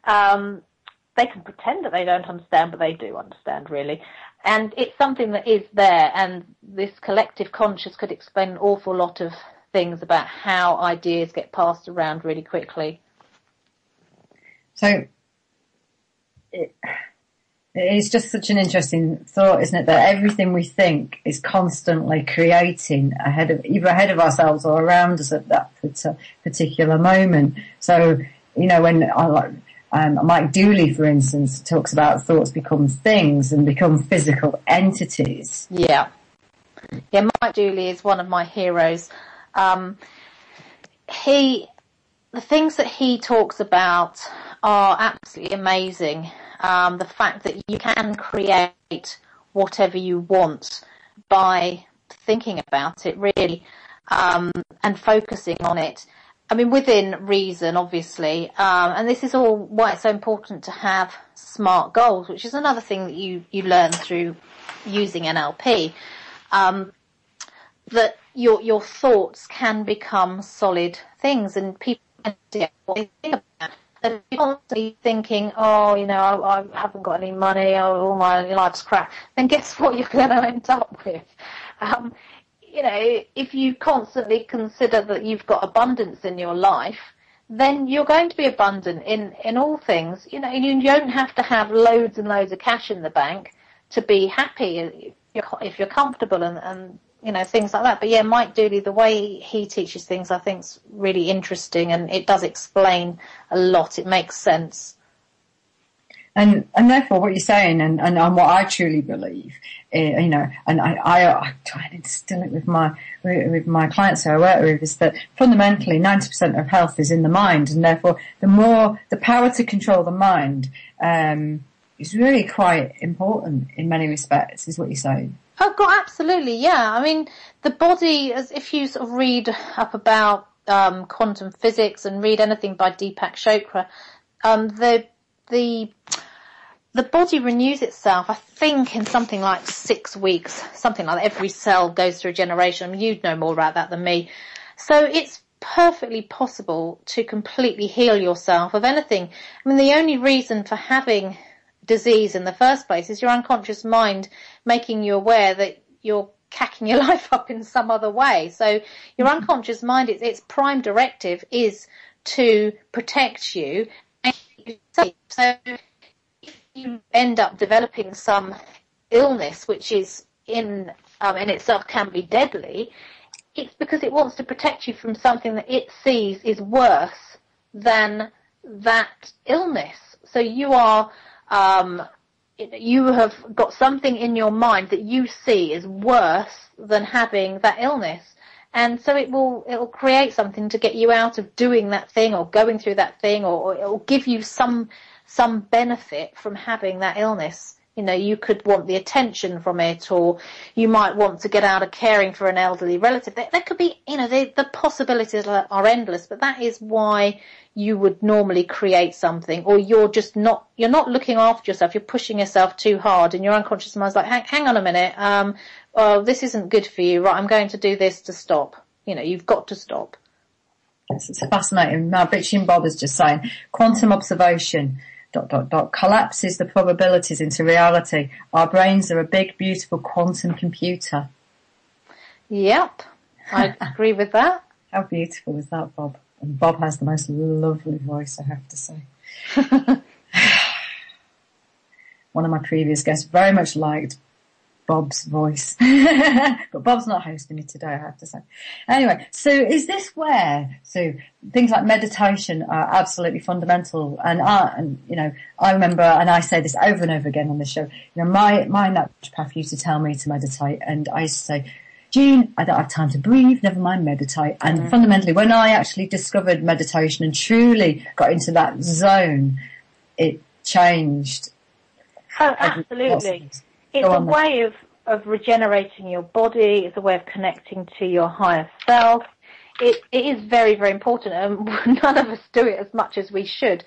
They can pretend that they don't understand, but they do understand, really. And it's something that is there, and this collective conscious could explain an awful lot of things about how ideas get passed around really quickly. So it's just such an interesting thought, isn't it, that everything we think is constantly creating either ahead of ourselves or around us at that particular moment. So, you know, when Mike Dooley, for instance, talks about thoughts become things and become physical entities. Yeah, Mike Dooley is one of my heroes. The things that he talks about are absolutely amazing. The fact that you can create whatever you want by thinking about it, really, and focusing on it. I mean, within reason, obviously, and this is all why it's so important to have SMART goals, which is another thing that you learn through using NLP, that your thoughts can become solid things, and people can get what they think about. And if you're constantly thinking, oh, you know, I haven't got any money, all my life's crap, then guess what you're going to end up with? You know, if you constantly consider that you've got abundance in your life, then you're going to be abundant in all things. You know, you don't have to have loads and loads of cash in the bank to be happy if you're comfortable and you know, things like that. But yeah, Mike Dooley, the way he teaches things, I think is really interesting, and it does explain a lot. It makes sense. And therefore what you're saying and what I truly believe, you know, and I try and instill it with my clients who I work with, is that fundamentally 90% of health is in the mind, and therefore the power to control the mind, is really quite important in many respects, is what you're saying. Oh God, absolutely, yeah. I mean, the body, as if you sort of read up about quantum physics and read anything by Deepak Chopra, the body renews itself, I think, in something like 6 weeks, something like that. Every cell goes through a generation. I mean, you'd know more about that than me. So it's perfectly possible to completely heal yourself of anything. I mean, the only reason for having disease in the first place is your unconscious mind making you aware that you're cacking your life up in some other way. So your unconscious mind, its prime directive is to protect you and keep you safe. So if you end up developing some illness which is in itself can be deadly, it's because it wants to protect you from something that it sees is worse than that illness. So you are you have got something in your mind that you see is worse than having that illness. And so it'll create something to get you out of doing that thing or going through that thing, or it'll give you some benefit from having that illness. You know, you could want the attention from it, or you might want to get out of caring for an elderly relative. There could be, you know, the possibilities are endless, but that is why you would normally create something, or you're not looking after yourself, you're pushing yourself too hard, and your unconscious mind's like, hang on a minute, this isn't good for you, right, I'm going to do this to stop. You know, you've got to stop. Yes, it's fascinating. Now, Bitchy and Bob is just saying, quantum observation, ... collapses the probabilities into reality. Our brains are a big, beautiful quantum computer. Yep, I agree with that. How beautiful is that, Bob? And Bob has the most lovely voice, I have to say. One of my previous guests very much liked Bob's voice. But Bob's not hosting me today, I have to say. Anyway, so is this where, so things like meditation are absolutely fundamental, and you know, I remember, and I say this over and over again on the show, you know, my naturopath used to tell me to meditate, and I used to say, Jean, I don't have time to breathe, never mind meditate. And fundamentally, when I actually discovered meditation and truly got into that zone, it changed? Oh, absolutely. It's a way of regenerating your body. It's a way of connecting to your higher self. It is very, very important, and none of us do it as much as we should.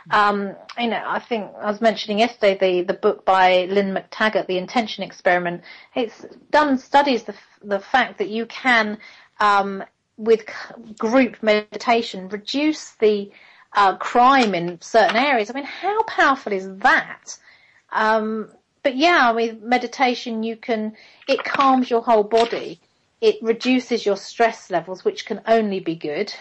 I think I was mentioning yesterday the book by Lynn McTaggart, The Intention Experiment. It's done studies the fact that you can, with group meditation, reduce the crime in certain areas. I mean, how powerful is that? But yeah, with meditation, it calms your whole body. It reduces your stress levels, which can only be good.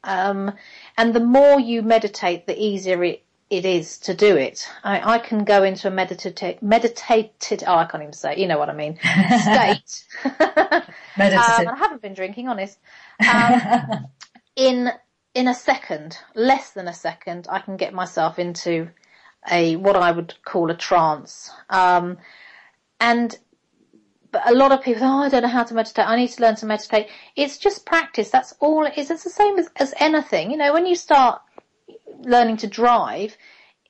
And the more you meditate, the easier it is to do it. I can go into a meditated, I can't even say it, you know what I mean, state. Meditative. I haven't been drinking, honest. In a second, less than a second, I can get myself into what I would call a trance. But a lot of people, I don't know how to meditate. I need to learn to meditate. It's just practice. That's all it is. It's the same as anything. You know, when you start learning to drive,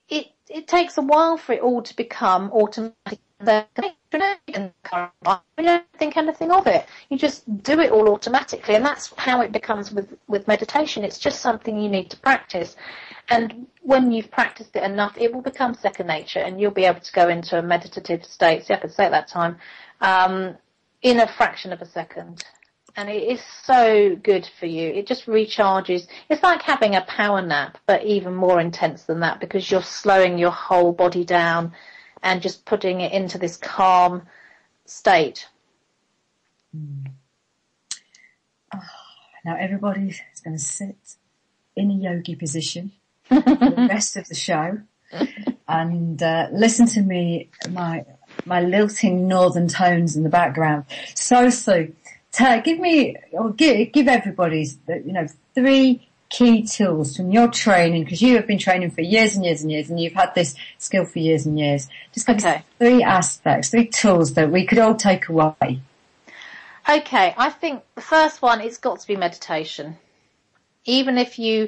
it takes a while for it all to become automatic. You don't think anything of it. You just do it all automatically, and that's how it becomes with meditation. It's just something you need to practice. And when you've practiced it enough, it will become second nature, and you'll be able to go into a meditative state, see, I could say at that time, in a fraction of a second. And it is so good for you. It just recharges. It's like having a power nap, but even more intense than that, because you're slowing your whole body down and just putting it into this calm state. Now everybody's going to sit in a yogi position for the rest of the show and listen to me, my lilting northern tones in the background. So Sue, give everybody, 3 key tools from your training, because you have been training for years and years and years, and you've had this skill for years and years. Just give us 3 aspects, 3 tools that we could all take away. Okay, I think the first one, it's got to be meditation. Even if you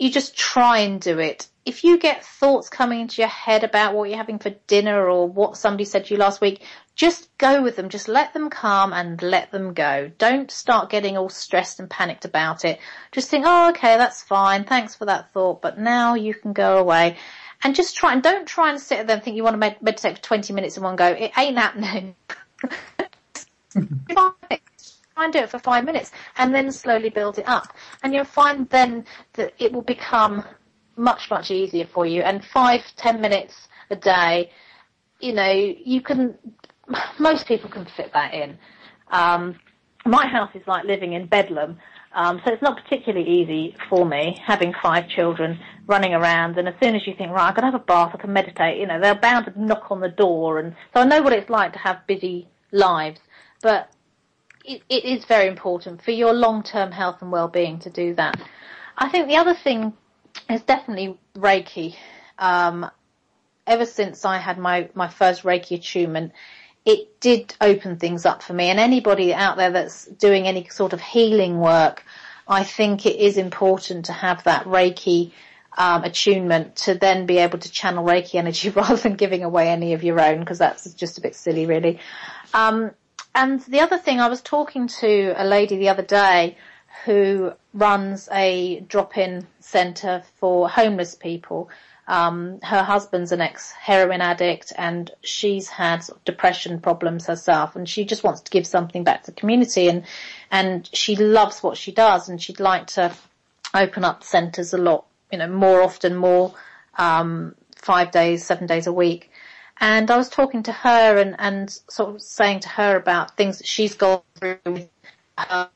just try and do it. If you get thoughts coming into your head about what you're having for dinner or what somebody said to you last week, just go with them. Just let them come and let them go. Don't start getting all stressed and panicked about it. Just think, oh, okay, that's fine. Thanks for that thought. But now you can go away. And just don't try and sit there and think you want to meditate for 20 minutes in one go. It ain't happening. Try and do it for 5 minutes and then slowly build it up. And you'll find then that it will become much, much easier for you. And 5-10 minutes a day, most people can fit that in. My house is like living in Bedlam, so it's not particularly easy for me, having 5 children running around, and as soon as you think, right, I've got to have a bath, I can meditate, they're bound to knock on the door, and so I know what it's like to have busy lives, but it is very important for your long-term health and well-being to do that. I think the other thing is definitely Reiki. Ever since I had my first Reiki attunement, it did open things up for me. And anybody out there that's doing any sort of healing work, I think it is important to have that Reiki attunement to then be able to channel Reiki energy rather than giving away any of your own, because that's just a bit silly, really. And the other thing, I was talking to a lady the other day who runs a drop-in centre for homeless people. Her husband's an ex-heroin addict, and she's had sort of depression problems herself, and she just wants to give something back to the community, and she loves what she does, and she'd like to open up centres a lot, more often, 5 days, 7 days a week. And I was talking to her and sort of saying to her about things that she's gone through with her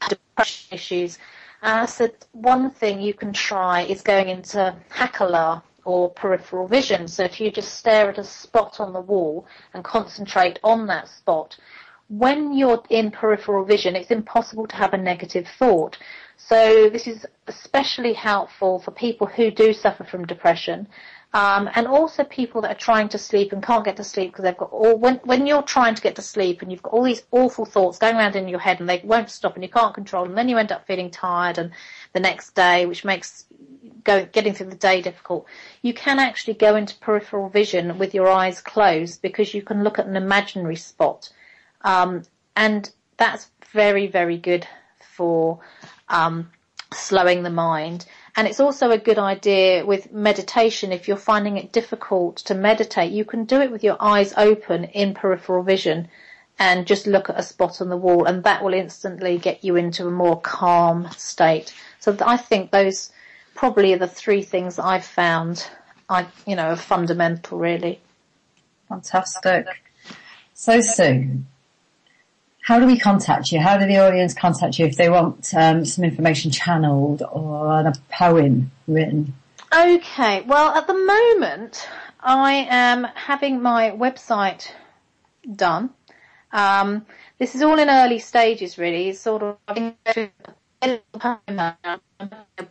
depression issues. And I said, one thing you can try is going into Hakala, or peripheral vision. So if you just stare at a spot on the wall and concentrate on that spot, when you're in peripheral vision, it's impossible to have a negative thought. So this is especially helpful for people who do suffer from depression, and also people that are trying to sleep and can't get to sleep because they've got when you're trying to get to sleep and you've got all these awful thoughts going around in your head and they won't stop and you can't control them, then you end up feeling tired and the next day, which makes getting through the day difficult, you can actually go into peripheral vision with your eyes closed, because you can look at an imaginary spot. And that's very, very good for slowing the mind. And it's also a good idea with meditation. If you're finding it difficult to meditate, you can do it with your eyes open in peripheral vision and just look at a spot on the wall, and that will instantly get you into a more calm state. So I think those probably are the three things I've found, are fundamental, really. Fantastic. So, Sue, how do we contact you? How do the audience contact you if they want some information channeled or a poem written? Okay, well, at the moment, I am having my website done. This is all in early stages, really. It's sort of a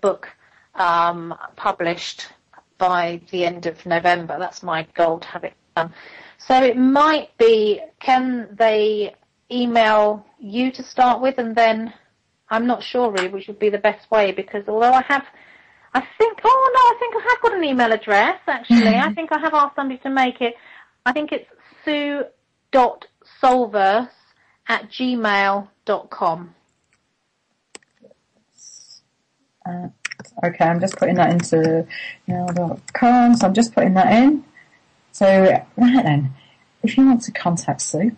book published by the end of November. That's my goal, to have it done. So it might be, can they email you to start with, and then I'm not sure really which would be the best way, because although I think I have got an email address, actually. I think I have asked somebody to make it. I think it's sue.solverse@gmail.com. Okay, I'm just putting that into mail.com, so I'm just putting that in. So, right then, if you want to contact Sue,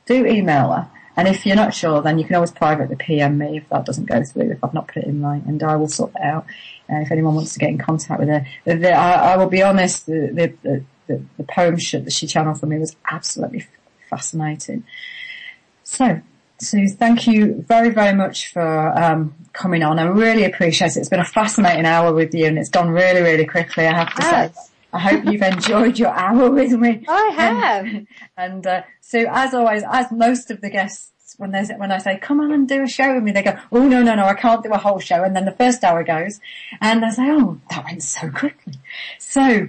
do email her. And if you're not sure, then you can always privately PM me if that doesn't go through, if I've not put it in right, and I will sort it out. If anyone wants to get in contact with her. I will be honest, the poem that she channeled for me was absolutely fascinating. So, Sue, thank you very, very much for coming on. I really appreciate it. It's been a fascinating hour with you, and it's gone really, really quickly, I have to say. I hope you've enjoyed your hour with me. I have. And Sue, as always, as most of the guests, when I say, come on and do a show with me, they go, oh, no, I can't do a whole show. And then the first hour goes, and I say, oh, that went so quickly. So,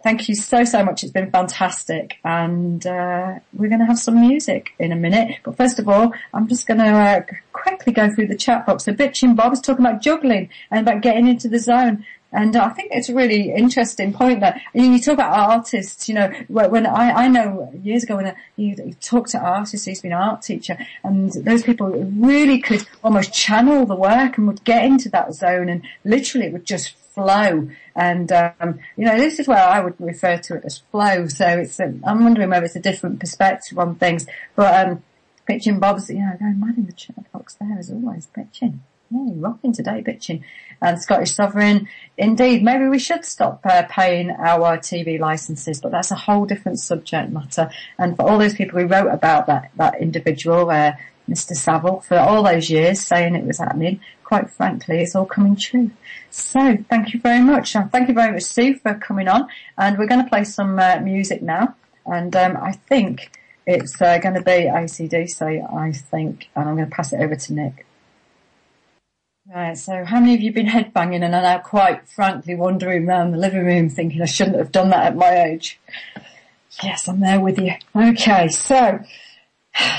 thank you so, so much. It's been fantastic. And we're going to have some music in a minute. But first of all, I'm just going to quickly go through the chat box. So Bitchin' Bob is talking about juggling and about getting into the zone. And I think it's a really interesting point that you talk about artists, when I know years ago when you talk to artists, he used to be an art teacher, and those people really could almost channel the work and would get into that zone, and literally it would just flow. And, this is where I would refer to it as flow. So I'm wondering whether it's a different perspective on things. But, Bitchin' Bob's, going mad in the chat box there as always. Bitchin'. Yeah, you're rocking today, Bitchin'. And Scottish Sovereign, indeed, maybe we should stop paying our TV licenses, but that's a whole different subject matter. And for all those people who wrote about that individual, Mr. Saville, for all those years saying it was happening, quite frankly, it's all coming true. So, thank you very much. Thank you very much, Sue, for coming on. And we're going to play some music now. And I think it's going to be AC/DC, I think. And I'm going to pass it over to Nick. Right, so how many of you have been headbanging and are now quite frankly wandering around the living room thinking I shouldn't have done that at my age? Yes, I'm there with you. Okay, so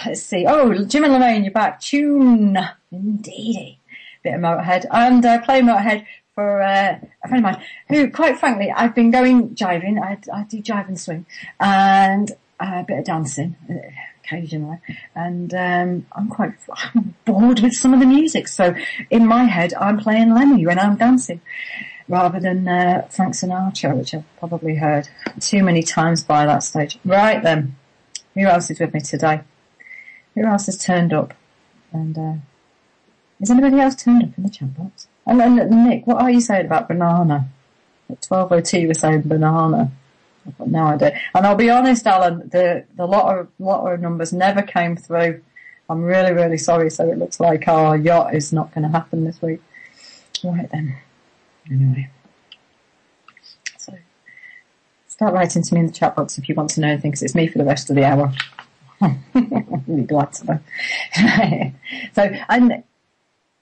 let's see. Oh, Jim and Lorraine, you're back. Tune, indeedy. Bit of Motorhead. And playing Motorhead for a friend of mine who, quite frankly, I've been going jiving. I do jive and swing and a bit of dancing occasionally, and I'm bored with some of the music. So in my head, I'm playing Lemmy when I'm dancing, rather than Frank Sinatra, which I've probably heard too many times by that stage. Right then, who else is with me today? Who else has turned up? And is anybody else turned up in the chat box? And Nick, what are you saying about banana? At 12:02, you were saying banana. I've got no idea. And I'll be honest, Alan, the lotto numbers never came through. I'm really, really sorry. So it looks like our yacht is not going to happen this week. Right then. Anyway. So start writing to me in the chat box if you want to know anything, because it's me for the rest of the hour. I'm really glad to know. So, and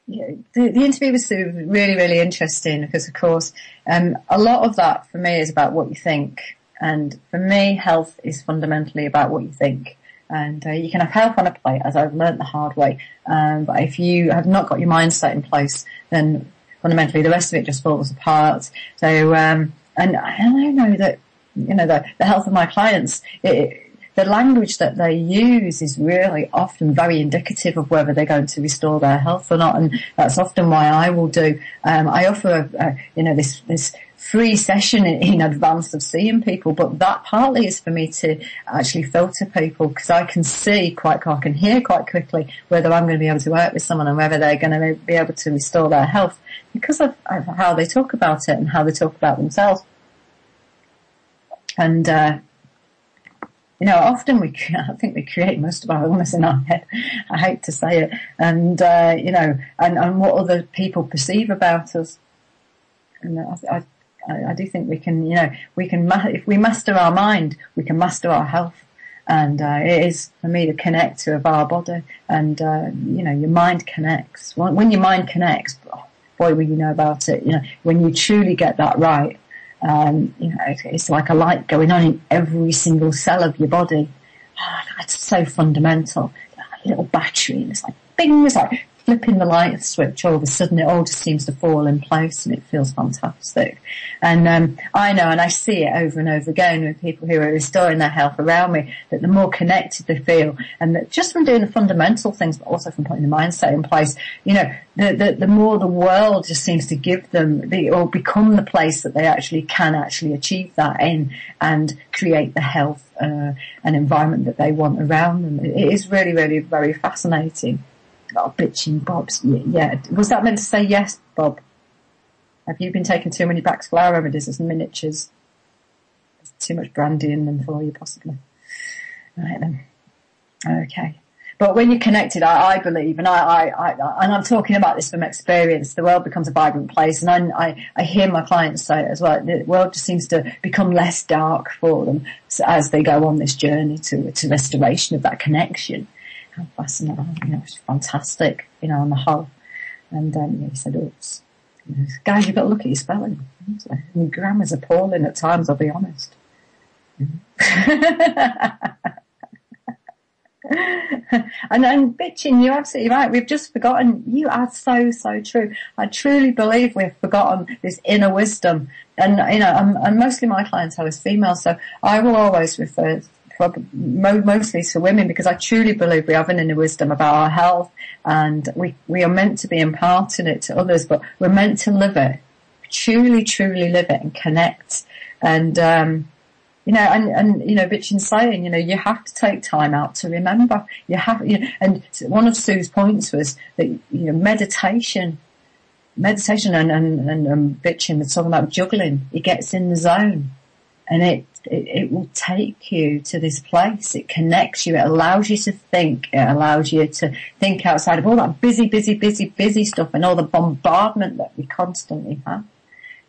the interview with Sue was really, really interesting because, of course, a lot of that for me is about what you think. And for me, health is fundamentally about what you think. And you can have health on a plate, as I've learnt the hard way. But if you have not got your mindset in place, then fundamentally the rest of it just falls apart. So, and I know that, the health of my clients, the language that they use is really often very indicative of whether they're going to restore their health or not, and that's often why I will do. I offer, this free session in advance of seeing people, but that partly is for me to actually filter people, because I can I can hear quite quickly whether I'm going to be able to work with someone and whether they're going to be able to restore their health because of how they talk about it and how they talk about themselves. And, often I think we create most of our illness in our head. I hate to say it. And, and what other people perceive about us. And I do think we can, if we master our mind, we can master our health. And, it is for me the connector of our body. And, your mind connects. When your mind connects, boy, will you know about it. When you truly get that right. It's like a light going on in every single cell of your body. It's so fundamental. A little battery, and it's like bing, it's like flipping the light switch. All of a sudden, it all just seems to fall in place, and it feels fantastic. And I know, and I see it over and over again with people who are restoring their health around me, that the more connected they feel, and that just from doing the fundamental things, but also from putting the mindset in place, the more the world just seems to give them, or become the place that they actually can achieve that in, and create the health and environment that they want around them. It is really, really very fascinating. Oh, bitching Bob's. Yeah. Was that meant to say yes, Bob? Have you been taking too many Bax flower remedies as miniatures? There's too much brandy in them for you, possibly. Right then. Okay. But when you're connected, I believe, and I'm talking about this from experience, the world becomes a vibrant place, and I hear my clients say it as well. The world just seems to become less dark for them as they go on this journey to restoration of that connection. How fascinating, it's fantastic, on the whole. And, he said, oops. Guys, you've got to look at your spelling. Your grammar's appalling at times, I'll be honest. And bitching, you're absolutely right. We've just forgotten. You are so, so true. I truly believe we've forgotten this inner wisdom. And, and mostly my clientele is female, so I will always refer mostly to women, because I truly believe we have an inner wisdom about our health, and we are meant to be imparting it to others, but we're meant to live it, truly live it and connect. And, bitching saying, you have to take time out to remember. You have, and one of Sue's points was that, meditation and bitching was talking about juggling. It gets in the zone, and it will take you to this place. It connects you. It allows you to think. It allows you to think outside of all that busy stuff and all the bombardment that we constantly have.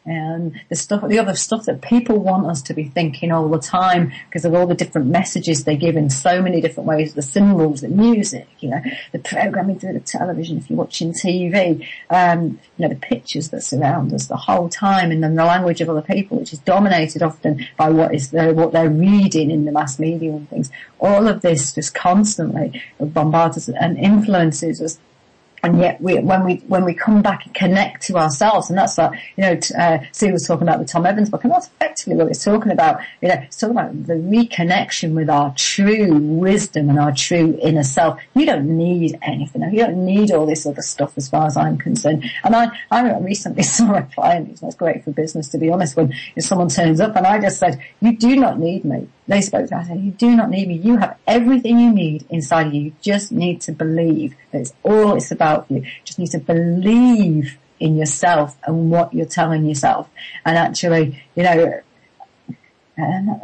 And the other stuff that people want us to be thinking all the time, because of all the different messages they give in so many different ways, the symbols, the music, the programming through the television, if you're watching TV, the pictures that surround us the whole time, and then the language of other people, which is dominated often by what they're reading in the mass media and things. All of this just constantly bombards us and influences us. And yet when we come back and connect to ourselves, and that's what, Sue was talking about the Tom Evans book, and that's effectively what it's talking about. It's talking about the reconnection with our true wisdom and our true inner self. You don't need anything. You don't need all this other stuff as far as I'm concerned. And I recently saw a client, that's great for business, to be honest, when someone turns up and I just said, you do not need me. They spoke to me, I said, you do not need me. You have everything you need inside of you. You just need to believe that it's all it's about for you. You just need to believe in yourself and what you're telling yourself. And actually, and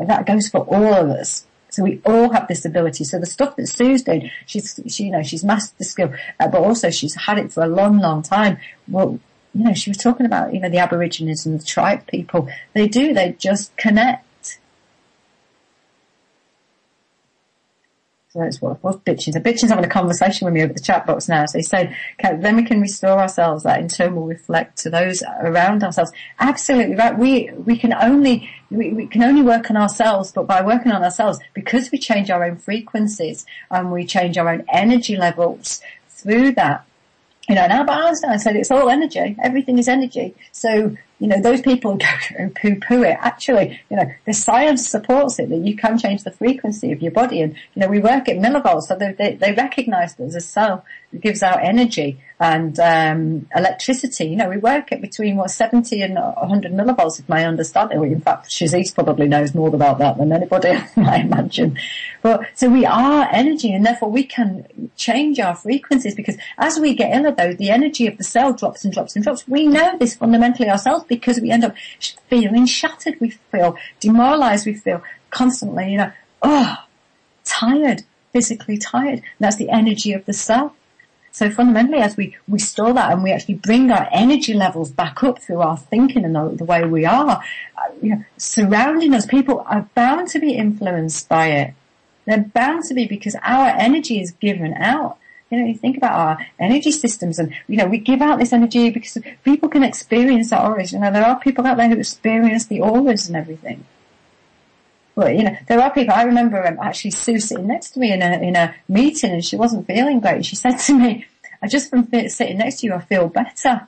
that goes for all of us. So we all have this ability. So the stuff that Sue's doing, she's mastered the skill, but also she's had it for a long, long time. Well, she was talking about, the Aborigines and the tribe people. They just connect. So that's what bitching. So bitching's having a conversation with me over the chat box now. So he said, okay, then we can restore ourselves, that in turn will reflect to those around ourselves. Absolutely right. We can only work on ourselves, but by working on ourselves, because we change our own frequencies and we change our own energy levels through that, And Albert Einstein said it's all energy. Everything is energy. So, those people who poo-poo it, actually, the science supports it, that you can change the frequency of your body. And, we work at millivolts, so they recognize that as a cell that gives out energy and electricity. We work at between 70 and 100 millivolts, if my understanding. In fact, Shazise probably knows more about that than anybody, I imagine. But so we are energy, and therefore we can change our frequencies, because as we get ill, though, the energy of the cell drops and drops and drops. We know this fundamentally ourselves, because we end up feeling shattered. We feel demoralized. We feel constantly, tired, physically tired. And that's the energy of the cell. So fundamentally, as we restore that and we actually bring our energy levels back up through our thinking and the way we are, surrounding us, people are bound to be influenced by it. They're bound to be, because our energy is given out. You think about our energy systems, and, we give out this energy because people can experience our auras. There are people out there who experience the auras and everything. But, there are people. I remember actually Sue sitting next to me in a meeting, and she wasn't feeling great. She said to me, just from sitting next to you, I feel better.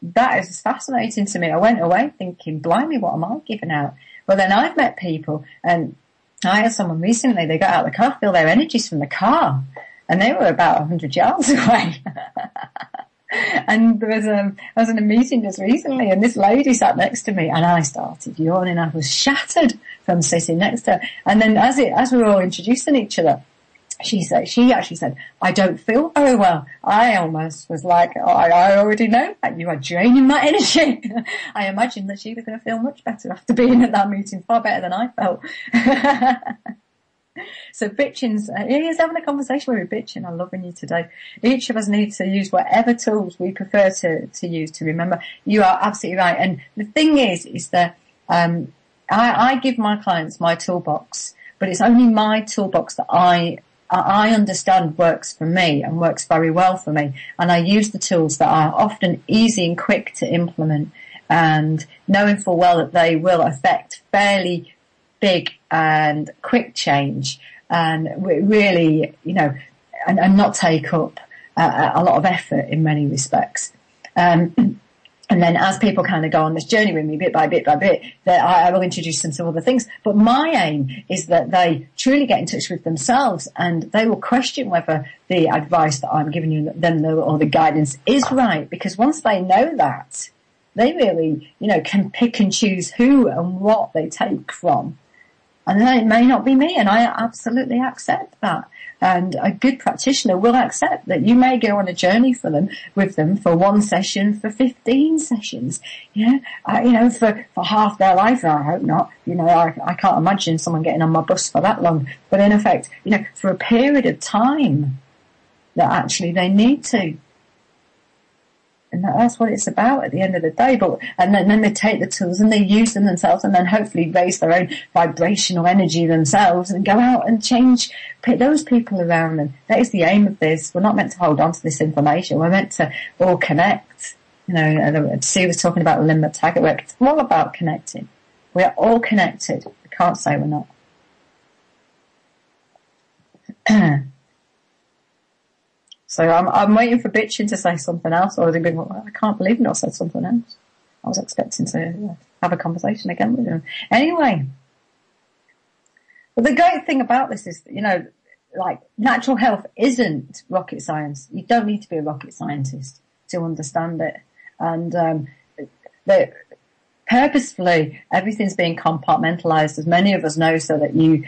That is fascinating to me. I went away thinking, blimey, what am I giving out? Well, then I've met people, and I had someone recently, they got out of the car, feel their energies from the car. And they were about 100 yards away. And I was in a meeting just recently, and this lady sat next to me, and I started yawning. I was shattered from sitting next to her. And then as we were all introducing each other, she actually said, I don't feel very well. I almost was like, I already know that you are draining my energy. I imagined that she was going to feel much better after being at that meeting, far better than I felt. So bitching's, he's having a conversation with me, bitching. I'm loving you today. Each of us needs to use whatever tools we prefer to use to remember. You are absolutely right. And the thing is that, I give my clients my toolbox, but it's only my toolbox that I understand works for me and works very well for me. And I use the tools that are often easy and quick to implement, and knowing full well that they will affect fairly big and quick change, and really, and not take up a lot of effort in many respects. And then as people kind of go on this journey with me bit by bit, that I will introduce them to other things. But my aim is that they truly get in touch with themselves, and they will question whether the advice that I'm giving them or the guidance is right, because once they know that, they really, can pick and choose who and what they take from. And then it may not be me, and I absolutely accept that. And a good practitioner will accept that you may go on a journey with them for one session, for 15 sessions, for half their life. I hope not. I can't imagine someone getting on my bus for that long. But in effect, for a period of time that actually they need to. And that's what it's about at the end of the day. And then they take the tools and they use them themselves, and then hopefully raise their own vibrational energy themselves and go out and change those people around them. That is the aim of this. We're not meant to hold on to this information. We're meant to all connect. Sue was talking about limb target work. It's all about connecting. We're all connected. I can't say we're not. So I'm waiting for bitching to say something else, or I can't believe not said something else. I was expecting to have a conversation again with him. Anyway, but the great thing about this is, natural health isn't rocket science. You don't need to be a rocket scientist to understand it. And purposefully, everything's being compartmentalized, as many of us know, so that you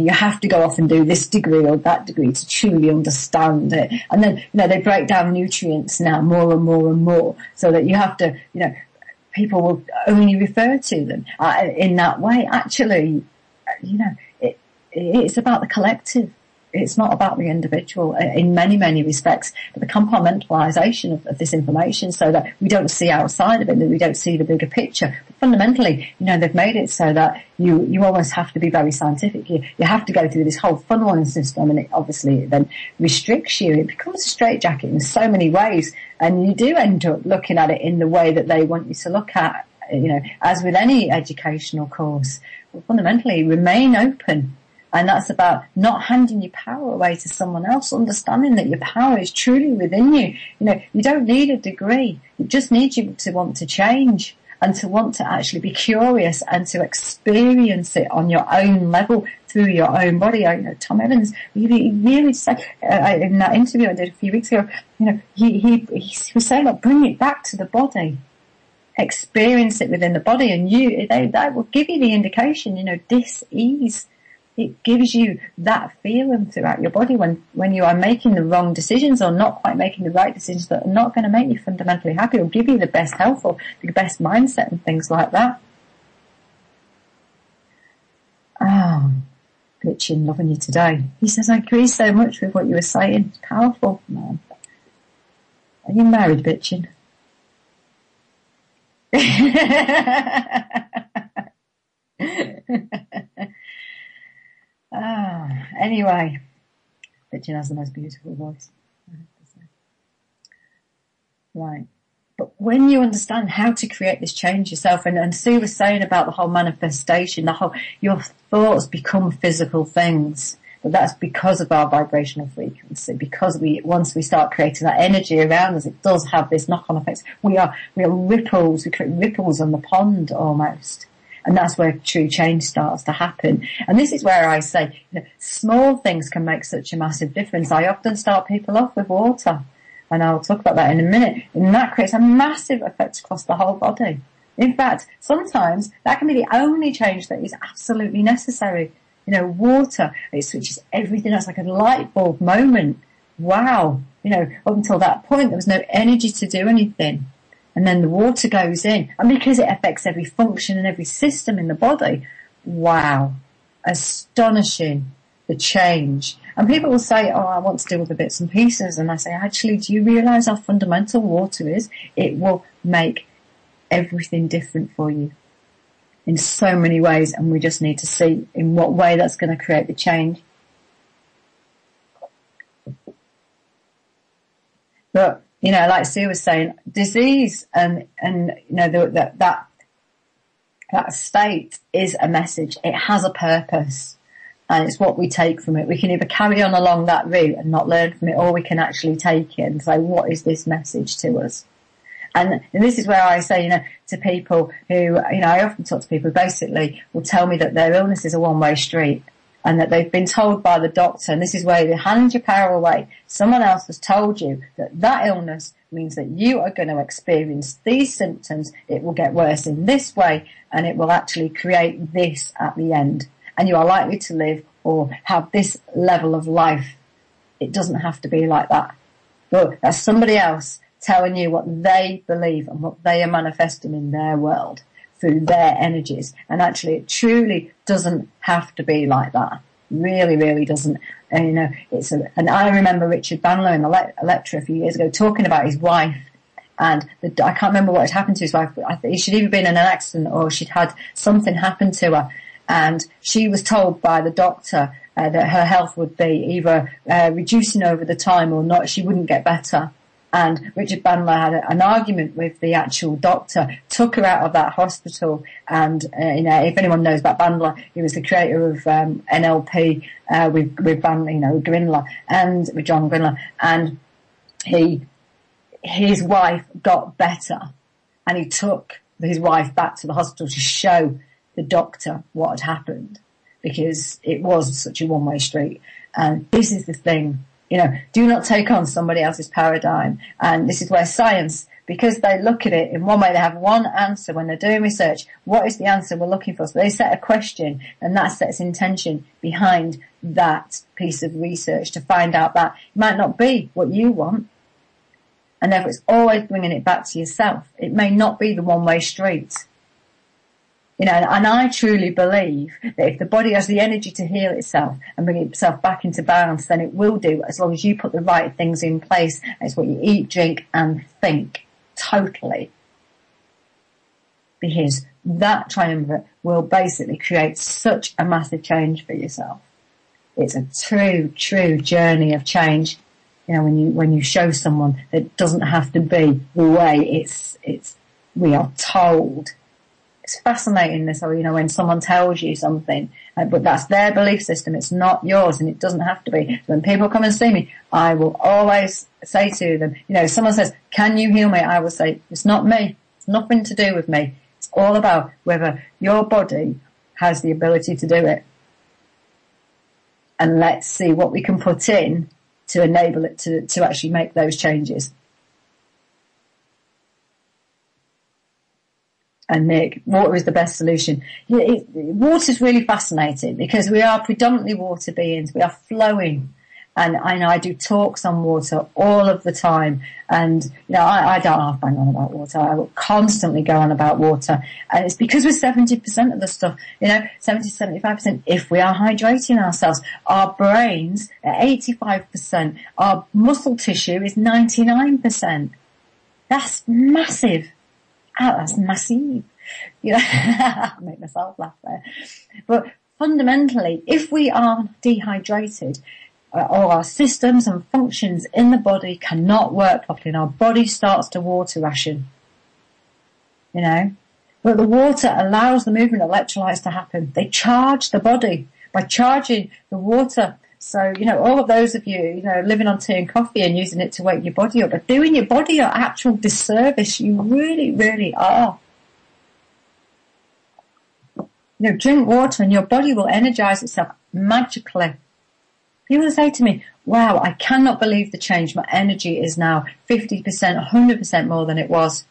have to go off and do this degree or that degree to truly understand it. And then, they break down nutrients now more and more and more, so that you have to, people will only refer to them in that way. Actually, it's about the collective. It's not about the individual in many, many respects, but the compartmentalization of this information, so that we don't see outside of it, that we don't see the bigger picture. But fundamentally, they've made it so that you almost have to be very scientific. You have to go through this whole funneling system, and it obviously then restricts you. It becomes a straitjacket in so many ways, and you do end up looking at it in the way that they want you to look at, as with any educational course. But fundamentally, remain open. And that's about not handing your power away to someone else, understanding that your power is truly within you. You know, you don't need a degree. It just needs you to want to change and to want to actually be curious and to experience it on your own level through your own body. You know, Tom Evans, he really said, in that interview I did a few weeks ago, you know, he was saying, look, bring it back to the body. Experience it within the body, and they will give you the indication, you know, dis-ease. It gives you that feeling throughout your body when you are making the wrong decisions or not quite making the right decisions that are not going to make you fundamentally happy or give you the best health or the best mindset and things like that. Oh, Bitchin, loving you today. He says, I agree so much with what you were saying. It's powerful, man. Are you married, Bitchin? Anyway, Bitchin has the most beautiful voice. Right. But when you understand how to create this change yourself, and Sue was saying about the whole manifestation, your thoughts become physical things. But that's because of our vibrational frequency, because once we start creating that energy around us, it does have this knock-on effects. We are ripples, we create ripples on the pond almost. And that's where true change starts to happen. And this is where I say, you know, small things can make such a massive difference. I often start people off with water, and I'll talk about that in a minute. And that creates a massive effect across the whole body. In fact, sometimes that can be the only change that is absolutely necessary. You know, water, it switches everything. That's like a light bulb moment. Wow. You know, up until that point, there was no energy to do anything. And then the water goes in. And because it affects every function and every system in the body, wow, astonishing, the change. And people will say, oh, I want to deal with the bits and pieces. And I say, actually, do you realize how fundamental water is? It will make everything different for you in so many ways. And we just need to see in what way that's going to create the change. But, you know, like Sue was saying, disease and you know, that state is a message. It has a purpose, and it's what we take from it. We can either carry on along that route and not learn from it, or we can actually take it and say, what is this message to us? And this is where I say, you know, to people who, you know, I often talk to people who basically will tell me that their illness is a one-way street, and that they've been told by the doctor, and this is where you hand your power away. Someone else has told you that illness means that you are going to experience these symptoms. It will get worse in this way, and it will actually create this at the end. And you are likely to live or have this level of life. It doesn't have to be like that. But that's somebody else telling you what they believe and what they are manifesting in their world through their energies. And actually, it truly doesn't have to be like that. Really, really doesn't. And, you know, and I remember Richard Bandler in Electra a few years ago talking about his wife. And I can't remember what had happened to his wife, but she'd either been in an accident or she'd had something happen to her. And she was told by the doctor that her health would be either reducing over the time or not. She wouldn't get better. And Richard Bandler had an argument with the actual doctor, took her out of that hospital. And, you know, if anyone knows about Bandler, he was the creator of NLP with Bandler, you know, Grindler, and with John Grindler. And his wife got better. And he took his wife back to the hospital to show the doctor what had happened, because it was such a one-way street. And this is the thing. You know, do not take on somebody else's paradigm. And this is where science, because they look at it in one way, they have one answer when they're doing research. What is the answer we're looking for? So they set a question, and that sets intention behind that piece of research to find out that it might not be what you want. And therefore it's always bringing it back to yourself. It may not be the one-way street. You know, and I truly believe that if the body has the energy to heal itself and bring itself back into balance, then it will do, as long as you put the right things in place. It's what you eat, drink, and think. Totally. Because that triumvirate will basically create such a massive change for yourself. It's a true journey of change. You know, when you show someone that it doesn't have to be the way we are told. It's fascinating, this, or, you know, when someone tells you something But that's their belief system. It's not yours, and it doesn't have to be. So when people come and see me, I will always say to them, if someone says, can you heal me? I will say, it's not me. It's nothing to do with me. It's all about whether your body has the ability to do it. And let's see what we can put in to enable it to actually make those changes. And Nick, water is the best solution. Water is really fascinating because we are predominantly water beings. We are flowing. And I do talks on water all of the time. And, I don't half bang on about water. I will constantly go on about water. And it's because we're 70% of the stuff, 70 to 75%. If we are hydrating ourselves, our brains are 85%. Our muscle tissue is 99%. That's massive. Oh, that's massive. I make myself laugh there. But fundamentally, if we are dehydrated, or our systems and functions in the body cannot work properly, and our body starts to water ration. But the water allows the movement of electrolytes to happen. They charge the body by charging the water. So, all of those of you, living on tea and coffee and using it to wake your body up, are doing your body an actual disservice. You really, really are. Drink water and your body will energize itself magically. People say to me, wow, I cannot believe the change. My energy is now 50%, 100% more than it was.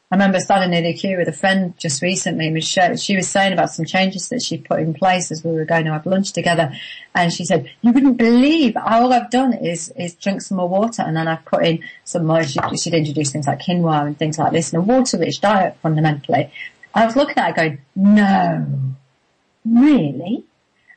I remember standing in the queue with a friend just recently, and she was saying about some changes that she put in place as we were going to have lunch together. And she said, you wouldn't believe all I've done is drink some more water, and then I've put in some more. She'd introduced things like quinoa and things like this, and a water-rich diet fundamentally. I was looking at her going, no, really?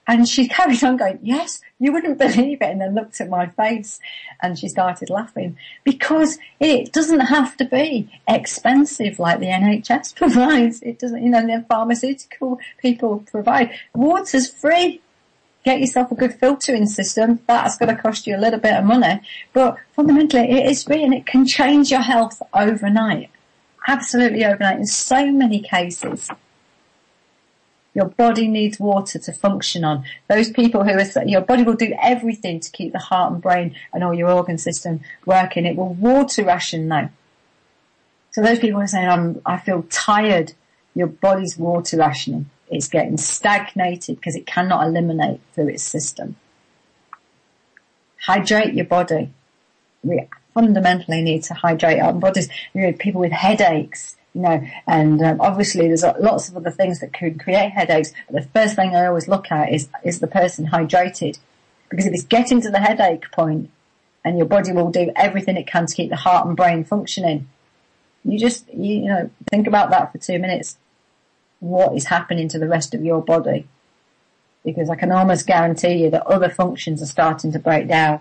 And she carried on going, yes, you wouldn't believe it, and then looked at my face and she started laughing because it doesn't have to be expensive like the NHS provides. It doesn't, the pharmaceutical people provide. Water's free. Get yourself a good filtering system. That's going to cost you a little bit of money, but fundamentally it is free and it can change your health overnight. Absolutely overnight in so many cases. Your body needs water to function on. Those people your body will do everything to keep the heart and brain and all your organ system working. It will water ration now. So those people are saying, I feel tired. Your body's water rationing. It's getting stagnated because it cannot eliminate through its system. Hydrate your body. We fundamentally need to hydrate our bodies. People with headaches, and obviously there's lots of other things that could create headaches, but the first thing I always look at is the person hydrated? Because if it's getting to the headache point, and your body will do everything it can to keep the heart and brain functioning, you just, think about that for 2 minutes. What is happening to the rest of your body? Because I can almost guarantee you that other functions are starting to break down.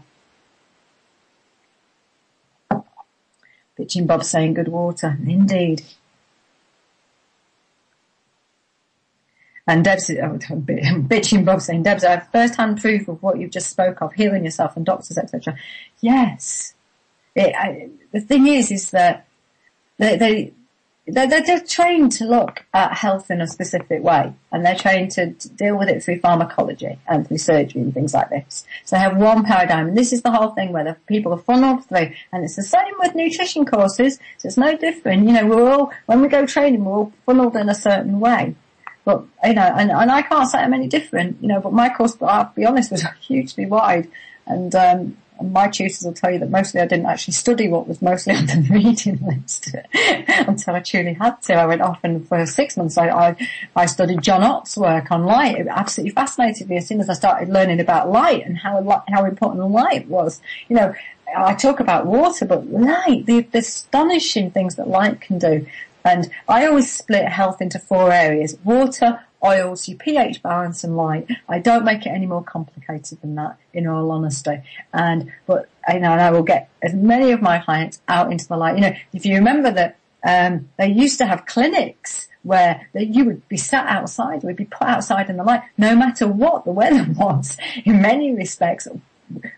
Bitching Bob's saying good water. Indeed. And Deb's, Bitching Bob saying, Deb's, I have first-hand proof of what you've just spoke of, healing yourself and doctors, etc. Yes. The thing is that they're trained to look at health in a specific way, and they're trained to deal with it through pharmacology and through surgery and things like this. So they have one paradigm, and this is the whole thing where the people are funneled through, and it's the same with nutrition courses, so it's no different. We're all, when we go training, we're all funneled in a certain way. But, and I can't say I'm any different, but my course, I'll be honest, was hugely wide, and my tutors will tell you that mostly I didn't actually study what was mostly on the reading list until I truly had to. I went off, and for 6 months I studied John Ott's work on light. It absolutely fascinated me as soon as I started learning about light and how important light was. I talk about water, but light, the astonishing things that light can do. And I always split health into 4 areas: water, oils, your pH balance, and light. I don't make it any more complicated than that, in all honesty. And I will get as many of my clients out into the light. If you remember that, they used to have clinics where you would be sat outside, would be put outside in the light, no matter what the weather was, in many respects,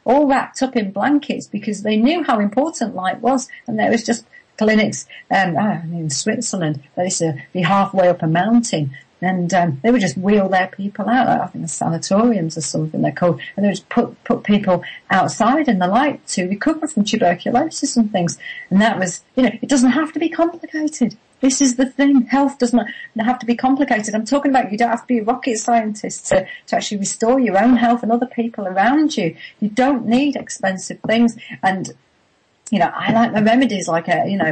all wrapped up in blankets, because they knew how important light was. And there was just clinics, in Switzerland, they used to be halfway up a mountain, And they would just wheel their people out, like I think the sanatoriums or something they're called, and they would just put people outside in the light to recover from tuberculosis and things. And that was, it doesn't have to be complicated. This is the thing. Health does not have to be complicated. I'm talking about you don't have to be a rocket scientist to actually restore your own health and other people around you. You don't need expensive things. And I like my remedies like,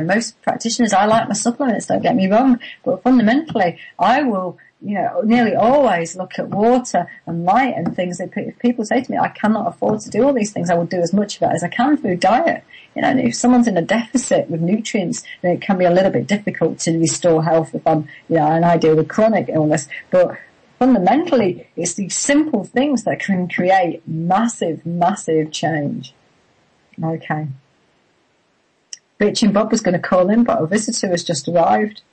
most practitioners. I like my supplements, don't get me wrong. But fundamentally, I will, nearly always look at water and light and things. If people say to me, I cannot afford to do all these things, I will do as much of it as I can through diet. And if someone's in a deficit with nutrients, then it can be a little bit difficult to restore health if I'm, and I deal with chronic illness. But fundamentally, it's these simple things that can create massive, massive change. Okay. Bitchin' Bob was going to call in, but a visitor has just arrived.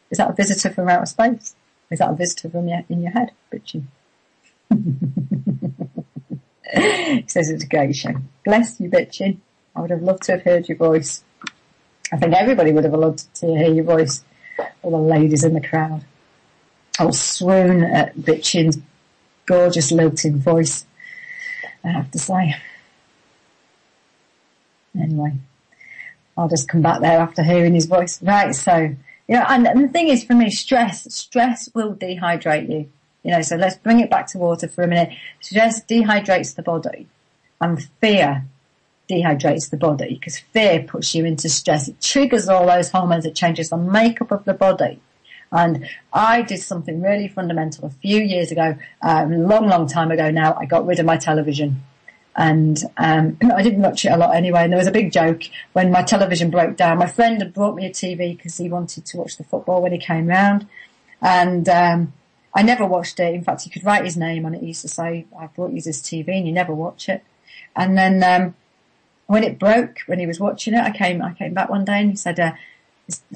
Is that a visitor from outer space? Is that a visitor from in your head, Bitchin'? He says it's a great show. Bless you, Bitchin'. I would have loved to have heard your voice. I think everybody would have loved to hear your voice. All the ladies in the crowd. I'll swoon at Bitchin's gorgeous lilting voice, I have to say. Anyway, I'll just come back there after hearing his voice. Right, so, and the thing is for me, stress will dehydrate you. So let's bring it back to water for a minute. Stress dehydrates the body, and fear dehydrates the body, because fear puts you into stress. It triggers all those hormones. It changes the makeup of the body. And I did something really fundamental a few years ago, long time ago now. I got rid of my television. And I didn't watch it a lot anyway. And there was a big joke when my television broke down. My friend had brought me a TV because he wanted to watch the football when he came round. And I never watched it. In fact, he could write his name on it. He used to say, I brought you this TV and you never watch it. And then when it broke, when he was watching it, I came back one day and he said, the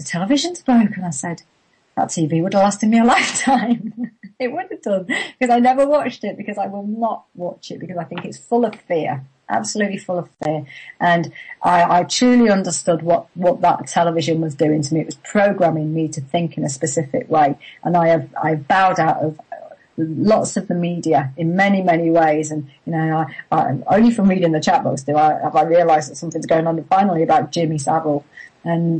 television's broke. And I said, that TV would have lasted me a lifetime. It would have done, because I never watched it, because I will not watch it, because I think it's full of fear, absolutely full of fear. And I truly understood what that television was doing to me. It was programming me to think in a specific way. And I've bowed out of lots of the media in many, many ways. And, I only from reading the chat box have I realised that something's going on finally about Jimmy Savile. And,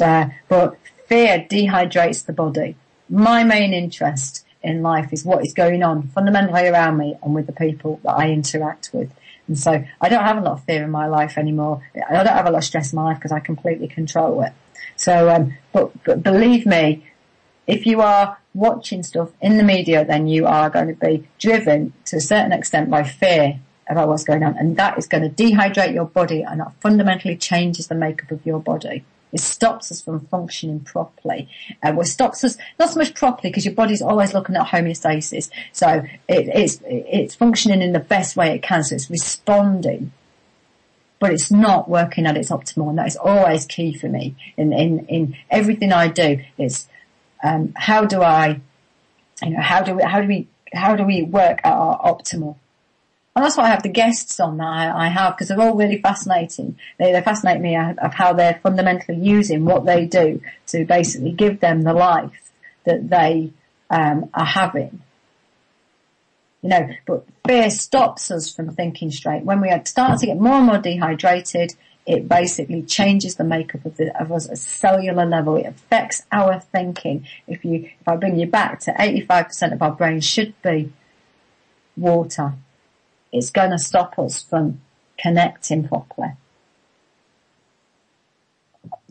but fear dehydrates the body. My main interest in life is what is going on fundamentally around me and with the people that I interact with. And so I don't have a lot of fear in my life anymore. I don't have a lot of stress in my life because I completely control it. So, but believe me, if you are watching stuff in the media, then you are going to be driven to a certain extent by fear about what's going on. And that is going to dehydrate your body, and that fundamentally changes the makeup of your body. It stops us from functioning properly. It stops us, not so much properly, because your body's always looking at homeostasis. So it's functioning in the best way it can. So it's responding, but it's not working at its optimal. And that is always key for me in everything I do. It's, how do we work at our optimal? And that's why I have the guests on that I have, because they're all really fascinating. They fascinate me of how they're fundamentally using what they do to basically give them the life that they are having. But fear stops us from thinking straight. When we start to get more and more dehydrated, it basically changes the makeup of us at a cellular level. It affects our thinking. If I bring you back to 85% of our brain should be water, it's going to stop us from connecting properly.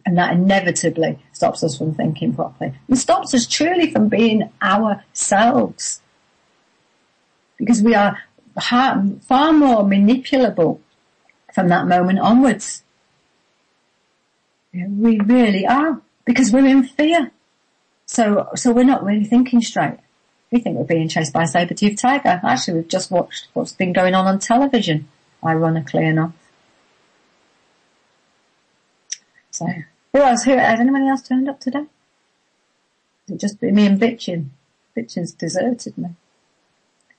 And that inevitably stops us from thinking properly. And stops us truly from being ourselves. Because we are far more manipulable from that moment onwards. We really are. Because we're in fear. So we're not really thinking straight. We think we're being chased by a saber-toothed tiger. Actually, we've just watched what's been going on television, ironically enough. So, who else? Has anyone else turned up today? Is it just me and Bitchin'? Bitchin's deserted me.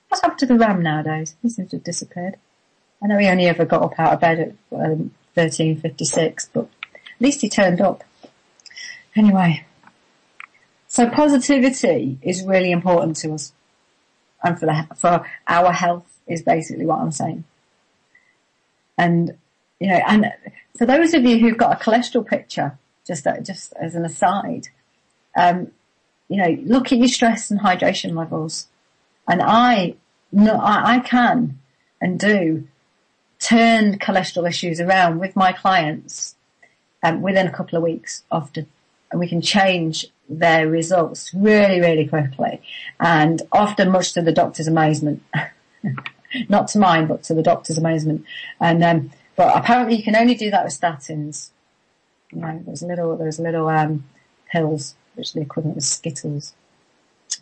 What's happened to the Ram nowadays? He seems to have disappeared. I know he only ever got up out of bed at 13:56, but at least he turned up. Anyway. So positivity is really important to us. And for our health is basically what I'm saying. And, you know, and for those of you who've got a cholesterol picture, just as an aside, you know, look at your stress and hydration levels. And I can and do turn cholesterol issues around with my clients within a couple of weeks often. And we can change their results really, really quickly. And often much to the doctor's amazement. Not to mine, but to the doctor's amazement. And but apparently you can only do that with statins. You know, those little pills, which are the equivalent of Skittles.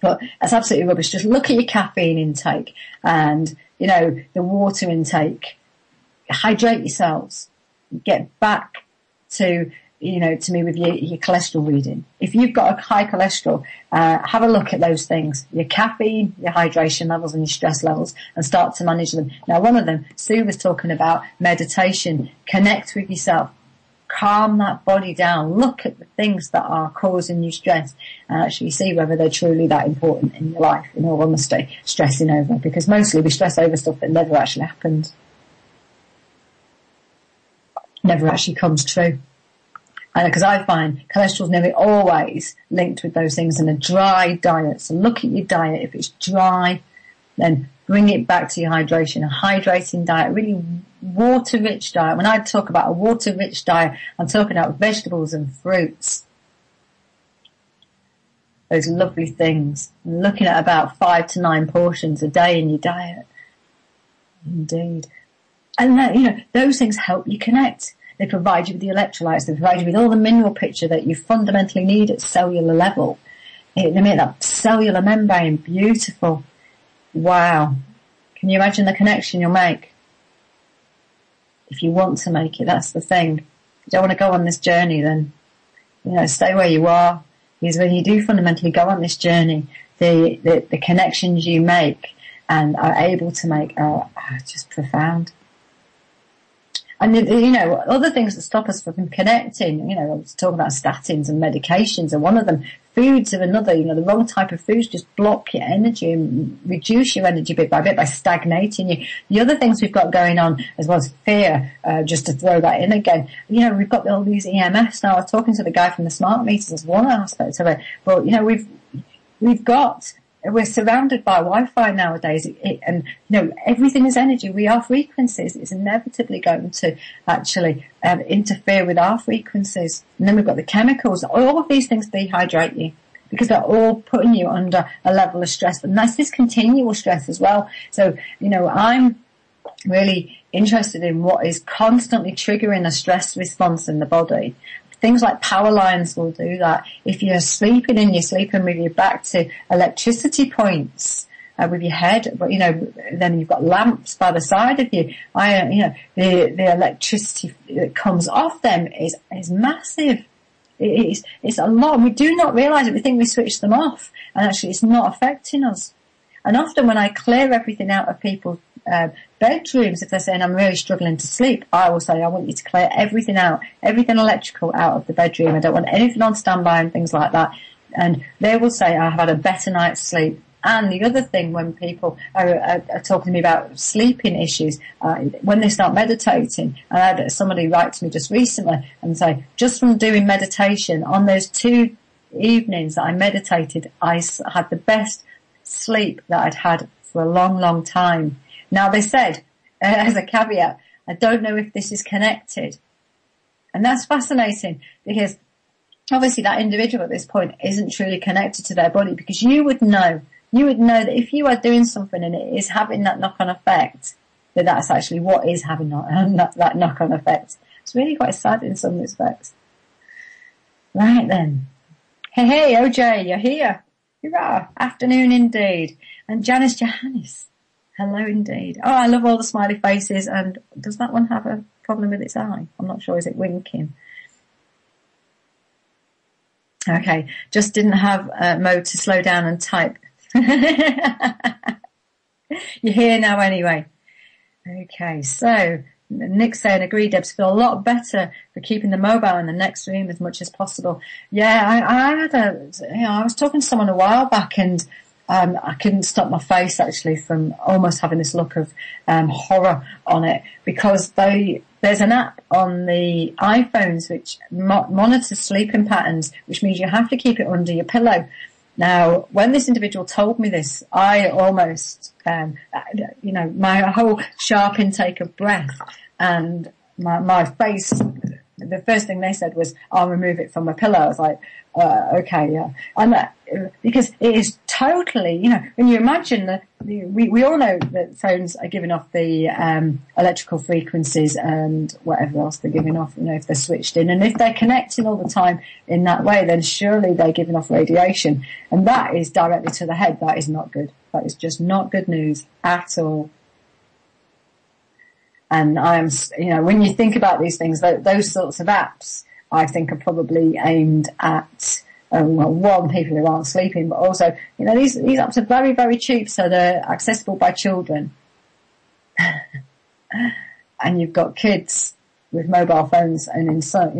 But that's absolutely rubbish. Just look at your caffeine intake and, you know, the water intake. Hydrate yourselves. Get back to, you know, to me with your cholesterol reading. If you've got a high cholesterol, have a look at those things. Your caffeine, your hydration levels and your stress levels, and start to manage them. Now, one of them, Sue was talking about meditation. Connect with yourself. Calm that body down. Look at the things that are causing you stress and actually see whether they're truly that important in your life, in all honesty, stressing over. Because mostly we stress over stuff that never actually happens. Never actually comes true. And because I find cholesterol is nearly always linked with those things, and a dry diet. So look at your diet. If it's dry, then bring it back to your hydration. A hydrating diet, really water-rich diet. When I talk about a water-rich diet, I'm talking about vegetables and fruits. Those lovely things. Looking at about 5 to 9 portions a day in your diet. Indeed. And that, you know, those things help you connect. They provide you with the electrolytes. They provide you with all the mineral picture that you fundamentally need at cellular level. They make that cellular membrane beautiful. Wow. Can you imagine the connection you'll make? If you want to make it, that's the thing. If you don't want to go on this journey, then, you know, stay where you are. Because when you do fundamentally go on this journey, the connections you make and are able to make are just profound. And, you know, other things that stop us from connecting, you know, I was talking about statins and medications, and one of them, foods are another. You know, the wrong type of foods just block your energy and reduce your energy bit by stagnating you. The other things we've got going on, as well as fear, just to throw that in again, you know, we've got all these EMFs now. I was talking to the guy from the smart meters as one aspect of it, but, you know, we're surrounded by Wi-Fi nowadays, and, you know, everything is energy. We are frequencies. It's inevitably going to actually interfere with our frequencies. And then we've got the chemicals. All of these things dehydrate you because they're all putting you under a level of stress. And that's this continual stress as well. So, you know, I'm really interested in what is constantly triggering a stress response in the body. Things like power lines will do that. If you're sleeping and you're sleeping with your back to electricity points with your head, but, you know, then you've got lamps by the side of you. You know, the electricity that comes off them is massive. It's a lot. We do not realise it. We think we switch them off, and actually it's not affecting us. And often when I clear everything out of people's bedrooms, if they're saying I'm really struggling to sleep, I will say I want you to clear everything out, everything electrical out of the bedroom. I don't want anything on standby and things like that. And they will say I've had a better night's sleep. And the other thing, when people are talking to me about sleeping issues, when they start meditating, and I had somebody write to me just recently and say, just from doing meditation on those 2 evenings that I meditated, I had the best sleep that I'd had for a long, long time. Now, they said, as a caveat, I don't know if this is connected. And that's fascinating, because obviously that individual at this point isn't truly connected to their body, because you would know that if you are doing something and it is having that knock-on effect, that that's actually what is having that knock-on effect. It's really quite sad in some respects. Right then. Hey, OJ, you're here. Hurrah. Afternoon indeed. And Janice Johannes. Hello indeed. Oh, I love all the smiley faces. And does that one have a problem with its eye? I'm not sure. Is it winking? Okay. Just didn't have mode to slow down and type. You're here now anyway. Okay. So Nick's saying, agree, Debs, feel a lot better for keeping the mobile in the next room as much as possible. Yeah, I was talking to someone a while back, and I couldn't stop my face actually from almost having this look of horror on it, because there's an app on the iPhones which monitors sleeping patterns, which means you have to keep it under your pillow. Now, when this individual told me this, I almost, my whole sharp intake of breath and my face, the first thing they said was, I'll remove it from my pillow. I was like, okay, yeah. And because it is totally, when you imagine we all know that phones are giving off the electrical frequencies and whatever else they're giving off, if they're switched in. And if they're connecting all the time in that way, then surely they're giving off radiation. And that is directly to the head. That is not good. That is just not good news at all. And when you think about these things, those sorts of apps, I think, are probably aimed at, people who aren't sleeping, but also, these apps are very, very cheap, so they're accessible by children. And you've got kids with mobile phones, and is it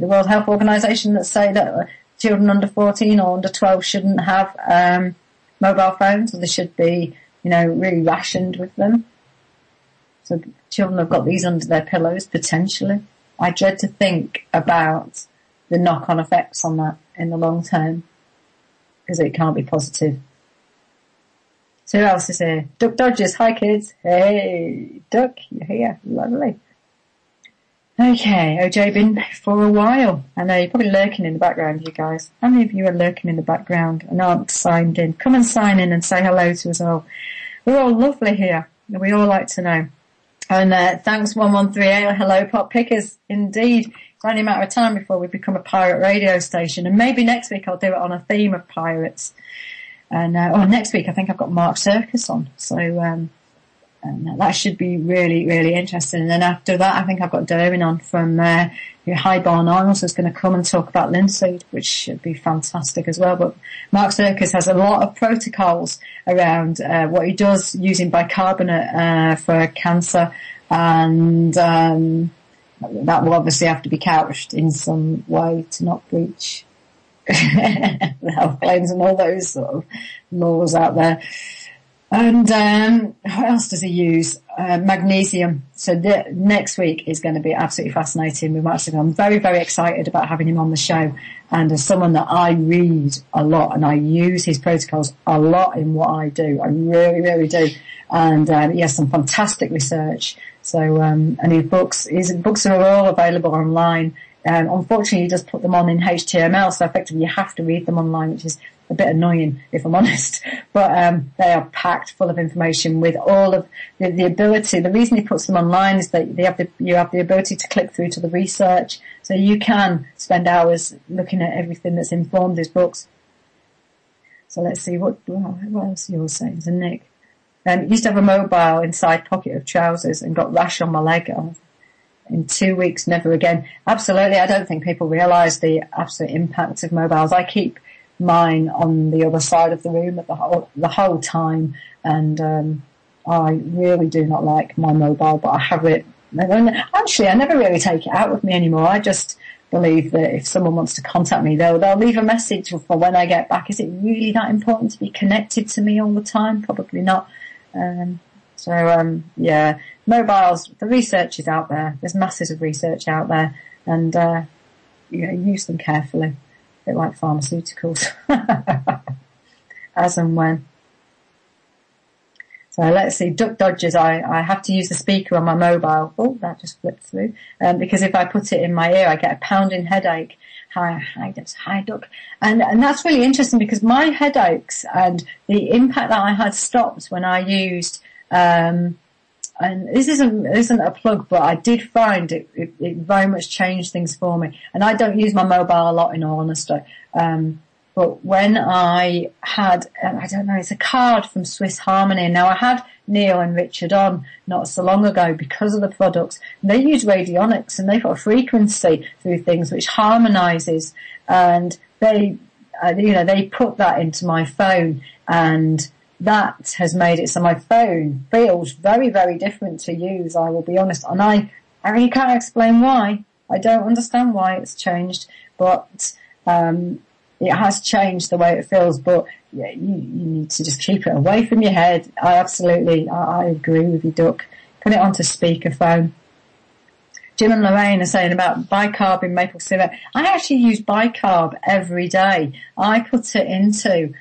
the World Health Organization that say that children under 14 or under 12 shouldn't have, mobile phones, or they should be, really rationed with them. So children have got these under their pillows, potentially. I dread to think about the knock-on effects on that in the long term, because it can't be positive. So who else is here? Duck Dodgers. Hi, kids. Hey, Duck, you're here. Lovely. Okay, OJ been for a while. I know you're probably lurking in the background, you guys. How many of you are lurking in the background and aren't signed in? Come and sign in and say hello to us all. We're all lovely here. We all like to know. And thanks 1138. Hello, Pop Pickers. Indeed, it's only a matter of time before we become a pirate radio station. And maybe next week I'll do it on a theme of pirates. And next week I think I've got Mark Serkis on. So that should be really, really interesting. And then after that, I think I've got Derwin on from Highbarn Arnold, who's going to come and talk about linseed, which should be fantastic as well. But Mark Serkis has a lot of protocols around what he does using bicarbonate for cancer, and that will obviously have to be couched in some way to not breach the health claims and all those sort of laws out there. And what else does he use? Magnesium. So next week is going to be absolutely fascinating with Mark. I'm very, very excited about having him on the show. And as someone that I read a lot and I use his protocols a lot in what I do, I really, really do. And he has some fantastic research. So and his books are all available online. Unfortunately, he does put them on in HTML, so effectively you have to read them online, which is a bit annoying, if I'm honest. But they are packed full of information with all of the ability. The reason he puts them online is that you have the ability to click through to the research, so you can spend hours looking at everything that's informed his books. So let's see, what else you're saying to Nick? Used to have a mobile inside pocket of trousers and got rash on my leg. In 2 weeks, never again. Absolutely, I don't think people realise the absolute impact of mobiles. I keep mine on the other side of the room at the whole time, and I really do not like my mobile, but I have it. Actually, I never really take it out with me anymore. I just believe that if someone wants to contact me, they'll leave a message for when I get back. Is it really that important to be connected to me all the time? Probably not. Yeah, mobiles, the research is out there. There's masses of research out there, and use them carefully. A bit like pharmaceuticals, as and when. So let's see, Duck Dodgers. I have to use the speaker on my mobile. Oh, that just flipped through. Because if I put it in my ear, I get a pounding headache. Hi, Duck. And that's really interesting, because my headaches and the impact that I had stopped when I used, and this isn't a plug, but I did find it very much changed things for me. And I don't use my mobile a lot, in all honesty. But when I had, I don't know, it's a card from Swiss Harmony. Now I had Neil and Richard on not so long ago because of the products. They use radionics, and they've got a frequency through things which harmonizes, and they put that into my phone, and that has made it so my phone feels very, very different to use, I will be honest. And I really can't explain why. I don't understand why it's changed, but it has changed the way it feels. But yeah, you need to just keep it away from your head. I agree with you, Duck. Put it onto speakerphone. Jim and Lorraine are saying about bicarb in maple syrup. I actually use bicarb every day. I put it into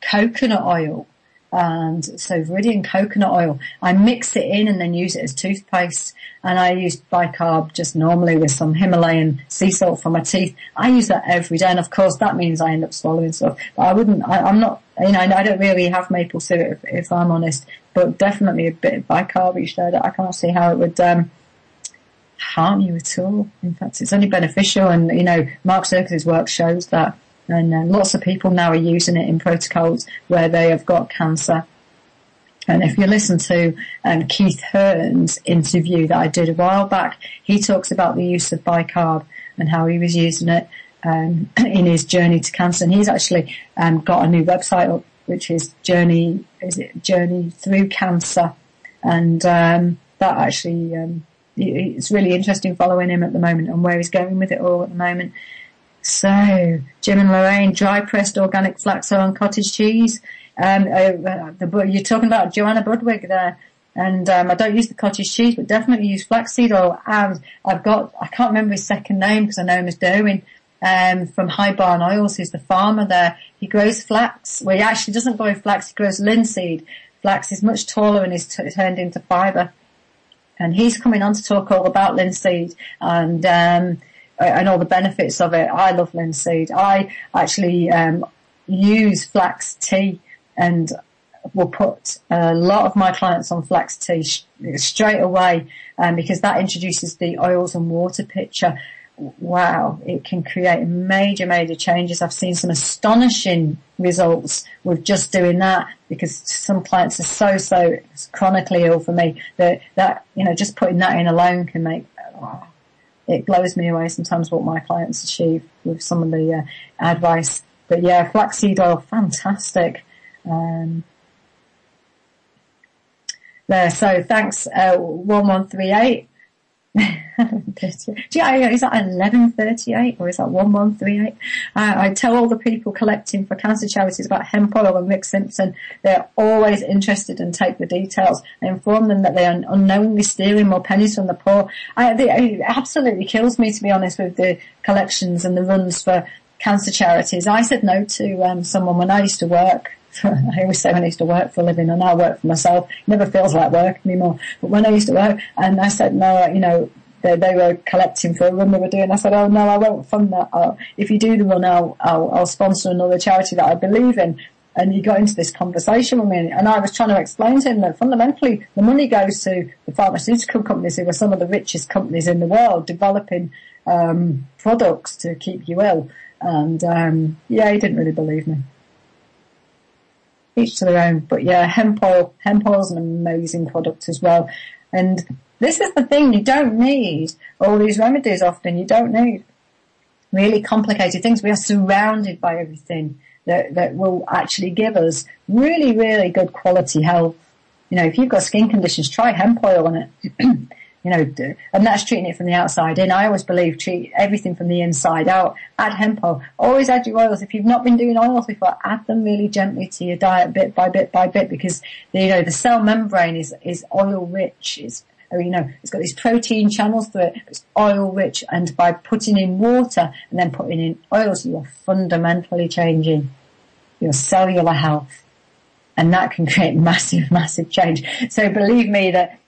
coconut oil, and so Viridian coconut oil. I mix it in and then use it as toothpaste. And I use bicarb just normally with some Himalayan sea salt for my teeth. I use that every day, and of course that means I end up swallowing stuff. But I'm not, I don't really have maple syrup if I'm honest, but definitely a bit of bicarb each day. I can't see how it would harm you at all. In fact, it's only beneficial, and Mark Serkis's work shows that. And lots of people now are using it in protocols where they have got cancer. And if you listen to Keith Hearn's interview that I did a while back, he talks about the use of bicarb and how he was using it in his journey to cancer. And he's actually got a new website up, which is Journey Through Cancer. And that actually it's really interesting following him at the moment and where he's going with it all at the moment. So, Jim and Lorraine, dry pressed organic flax oil and cottage cheese. You're talking about Joanna Budwig there. And I don't use the cottage cheese, but definitely use flaxseed oil. And I can't remember his second name because I know him as Derwin, from High Barn Oils, who's the farmer there. He grows flax. Well, he actually doesn't grow flax, he grows linseed. Flax is much taller and is turned into fibre. And he's coming on to talk all about linseed and all the benefits of it. I love linseed. I actually use flax tea and will put a lot of my clients on flax tea straight away because that introduces the oils and water picture. Wow, it can create major, major changes. I've seen some astonishing results with just doing that because some clients are so chronically ill for me that just putting that in alone can make, it blows me away sometimes what my clients achieve with some of the advice. But yeah, flaxseed oil, fantastic. There, so thanks, 1138. Is that 1138 or is that 1138? I tell all the people collecting for cancer charities about hemp oil and Rick Simpson. They're always interested and take the details. I inform them that they are unknowingly stealing more pennies from the poor. It absolutely kills me, to be honest, with the collections and the runs for cancer charities. I said no to someone when I used to work. I always say when I used to work for a living, and now I work for myself. It never feels like work anymore. But when I used to work, and I said no, they were collecting for a run they were doing. I said, oh no, I won't fund that. If you do the run, I'll sponsor another charity that I believe in. And he got into this conversation with me, and I was trying to explain to him that fundamentally the money goes to the pharmaceutical companies, who are some of the richest companies in the world, developing products to keep you ill. And he didn't really believe me. Each to their own. But yeah, hemp oil is an amazing product as well. And this is the thing, you don't need all these remedies often. You don't need really complicated things. We are surrounded by everything that will actually give us really, really good quality health. If you've got skin conditions, try hemp oil on it. And that's treating it from the outside in. I always believe treat everything from the inside out. Add hemp oil. Always add your oils. If you've not been doing oils before, add them really gently to your diet bit by bit by bit, because the cell membrane is oil rich. It's got these protein channels through it. It's oil rich, and by putting in water and then putting in oils, you are fundamentally changing your cellular health, and that can create massive, massive change. So believe me that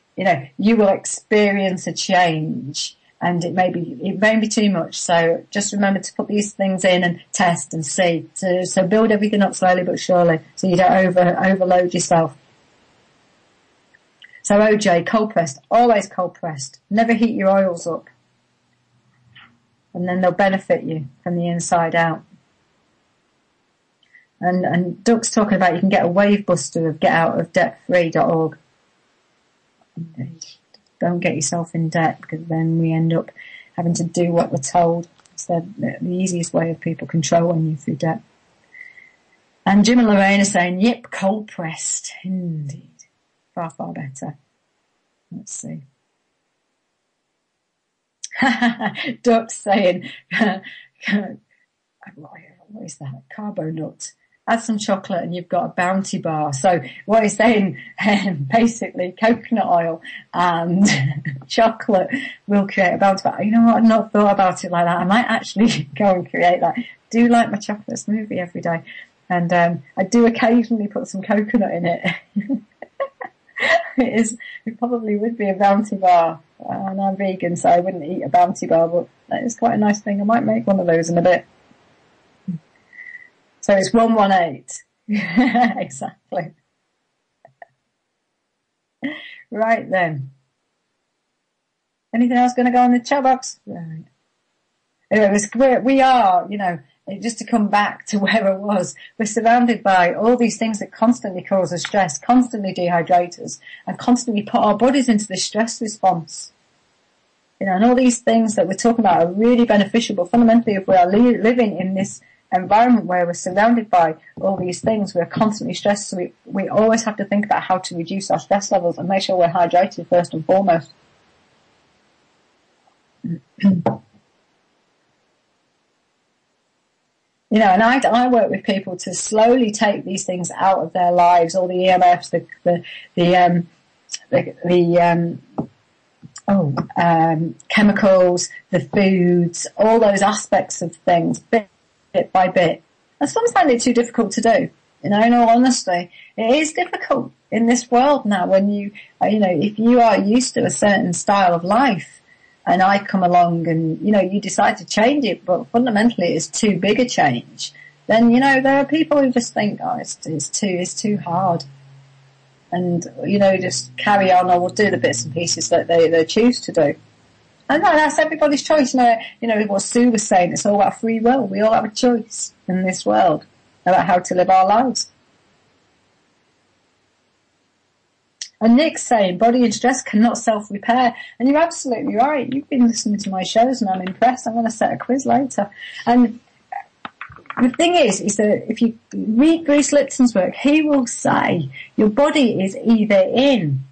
you will experience a change, and it may be too much. So just remember to put these things in and test and see. So build everything up slowly but surely, so you don't overload yourself. So OJ, cold pressed, always cold pressed. Never heat your oils up, and then they'll benefit you from the inside out. And Doug's talking about you can get a wave buster of getoutofdebtfree.org. Don't get yourself in debt, because then we end up having to do what we're told. It's the easiest way of people controlling you through debt. And Jim and Lorraine are saying, yep, cold pressed. Indeed. Far, far better. Let's see. Duck's saying, what is that? Carbo nut. Add some chocolate and you've got a Bounty bar. So what he's saying, basically coconut oil and chocolate will create a Bounty bar. You know what? I've not thought about it like that. I might actually go and create that. I do like my chocolate smoothie every day. And I do occasionally put some coconut in it. It probably would be a Bounty bar. And I'm vegan, so I wouldn't eat a Bounty bar, but that is quite a nice thing. I might make one of those in a bit. So it's 118. Exactly. Right then. Anything else going to go on the chat box? Right. Anyway, we are, you know, just to come back to where I was, we're surrounded by all these things that constantly cause us stress, constantly dehydrate us, and constantly put our bodies into this stress response. You know, and all these things that we're talking about are really beneficial, but fundamentally if we are living in this environment where we're surrounded by all these things, we're constantly stressed, so we always have to think about how to reduce our stress levels and make sure we're hydrated first and foremost. You know, and I work with people to slowly take these things out of their lives, all the EMFs, chemicals, the foods, all those aspects of things, bit by bit. And some find it too difficult to do. You know, in all honesty, it is difficult in this world now when you know, if you are used to a certain style of life, and I come along and, you know, you decide to change it, but fundamentally it's too big a change, then, you know, there are people who just think, oh, it's too hard. And, you know, just carry on, or we'll do the bits and pieces that they choose to do. And that's everybody's choice. You know, what Sue was saying, it's all about free will. We all have a choice in this world about how to live our lives. And Nick's saying body and stress cannot self-repair. And you're absolutely right. You've been listening to my shows and I'm impressed. I'm going to set a quiz later. And the thing is that if you read Bruce Lipton's work, he will say your body is either in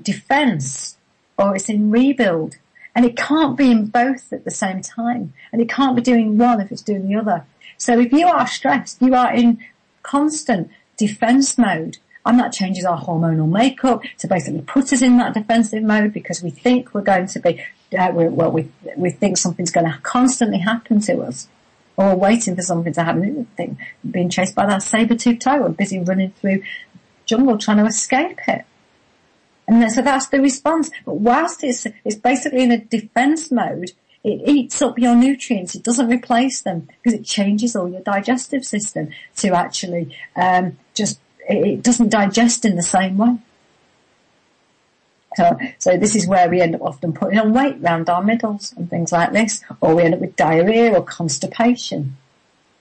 defense or it's in rebuild. And it can't be in both at the same time. And it can't be doing one if it's doing the other. So if you are stressed, you are in constant defense mode. And that changes our hormonal makeup to basically put us in that defensive mode because we think we're going to be, we think something's going to constantly happen to us. Or we're waiting for something to happen. Being chased by that saber-toothed tiger, we're busy running through jungle trying to escape it. And then, so that's the response. But whilst it's basically in a defense mode, it eats up your nutrients. It doesn't replace them because it changes all your digestive system to actually it doesn't digest in the same way. So this is where we end up often putting on weight round our middles and things like this, or we end up with diarrhea or constipation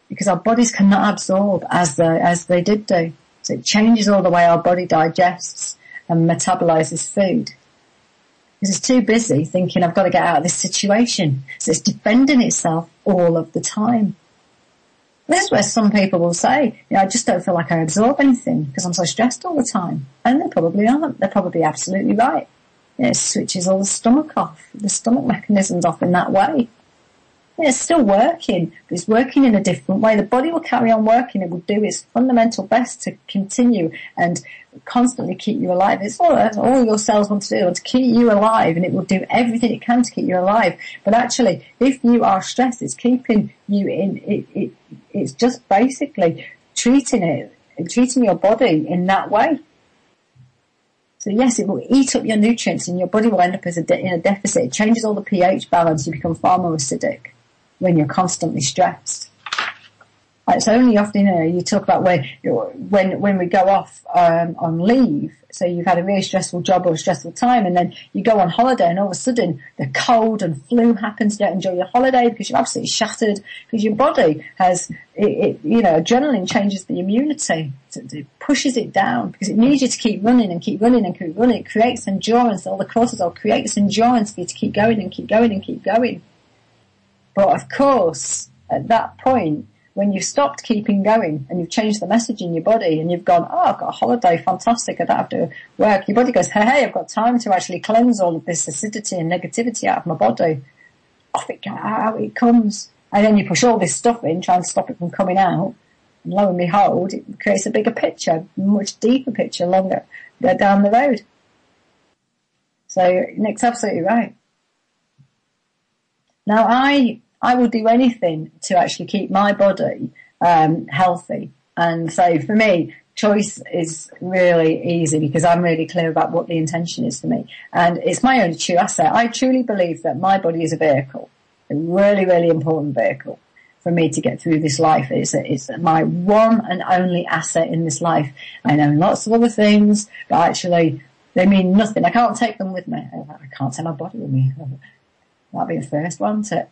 because our bodies cannot absorb as they did do. So it changes all the way our body digests and metabolizes food. Because it's too busy thinking, I've got to get out of this situation. So it's defending itself all of the time. This is where some people will say, I just don't feel like I absorb anything because I'm so stressed all the time. And they probably aren't. They're probably absolutely right. It switches all the stomach mechanisms off in that way. It's still working, but it's working in a different way. The body will carry on working. It will do its fundamental best to continue and constantly keep you alive. It's all your cells want to do, to keep you alive, and it will do everything it can to keep you alive. But actually, if you are stressed, it's keeping you in, it's just basically treating your body in that way. So yes, it will eat up your nutrients and your body will end up in a deficit. It changes all the pH balance. You become far more acidic when you're constantly stressed. It's only often, you talk about when we go off on leave, so you've had a really stressful job or a stressful time, and then you go on holiday, and all of a sudden the cold and flu happens. You don't enjoy your holiday because you're absolutely shattered, because your body has, adrenaline changes the immunity. It pushes it down because it needs you to keep running and keep running and keep running. It creates endurance. All the cortisol creates endurance for you to keep going and keep going and keep going. But of course, at that point, when you've stopped keeping going and you've changed the message in your body and you've gone, oh, I've got a holiday, fantastic, I don't have to work. Your body goes, hey, I've got time to actually cleanse all of this acidity and negativity out of my body. Off it comes. And then you push all this stuff in, trying to stop it from coming out. And lo and behold, it creates a bigger picture, much deeper picture, longer down the road. So Nick's absolutely right. Now I will do anything to actually keep my body healthy. And so for me, choice is really easy because I'm really clear about what the intention is for me. And it's my only true asset. I truly believe that my body is a vehicle, a really, really important vehicle for me to get through this life. It's my one and only asset in this life. I know lots of other things, but actually they mean nothing. I can't take them with me. I can't take my body with me. That'll be the first one, won't it?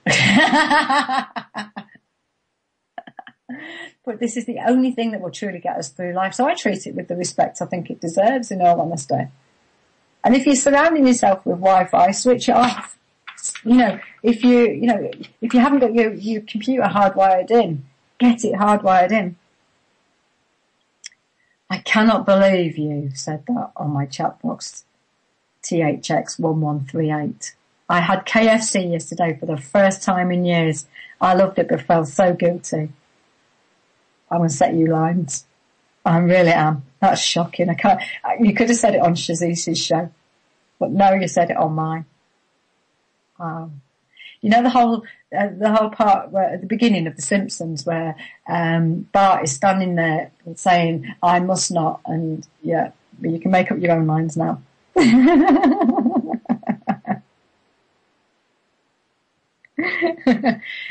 But this is the only thing that will truly get us through life. So I treat it with the respect I think it deserves, in all honesty. And if you're surrounding yourself with Wi-Fi, switch it off. If you haven't got your computer hardwired in, get it hardwired in. I cannot believe you said that on my chat box, THX1138. I had KFC yesterday for the first time in years. I loved it but felt so guilty. I'm going to set you lines. I really am. That's shocking. You could have said it on Shazis's show, but no, you said it on mine. You know the whole part where at the beginning of The Simpsons where Bart is standing there and saying, I must not, and yeah, but you can make up your own minds now.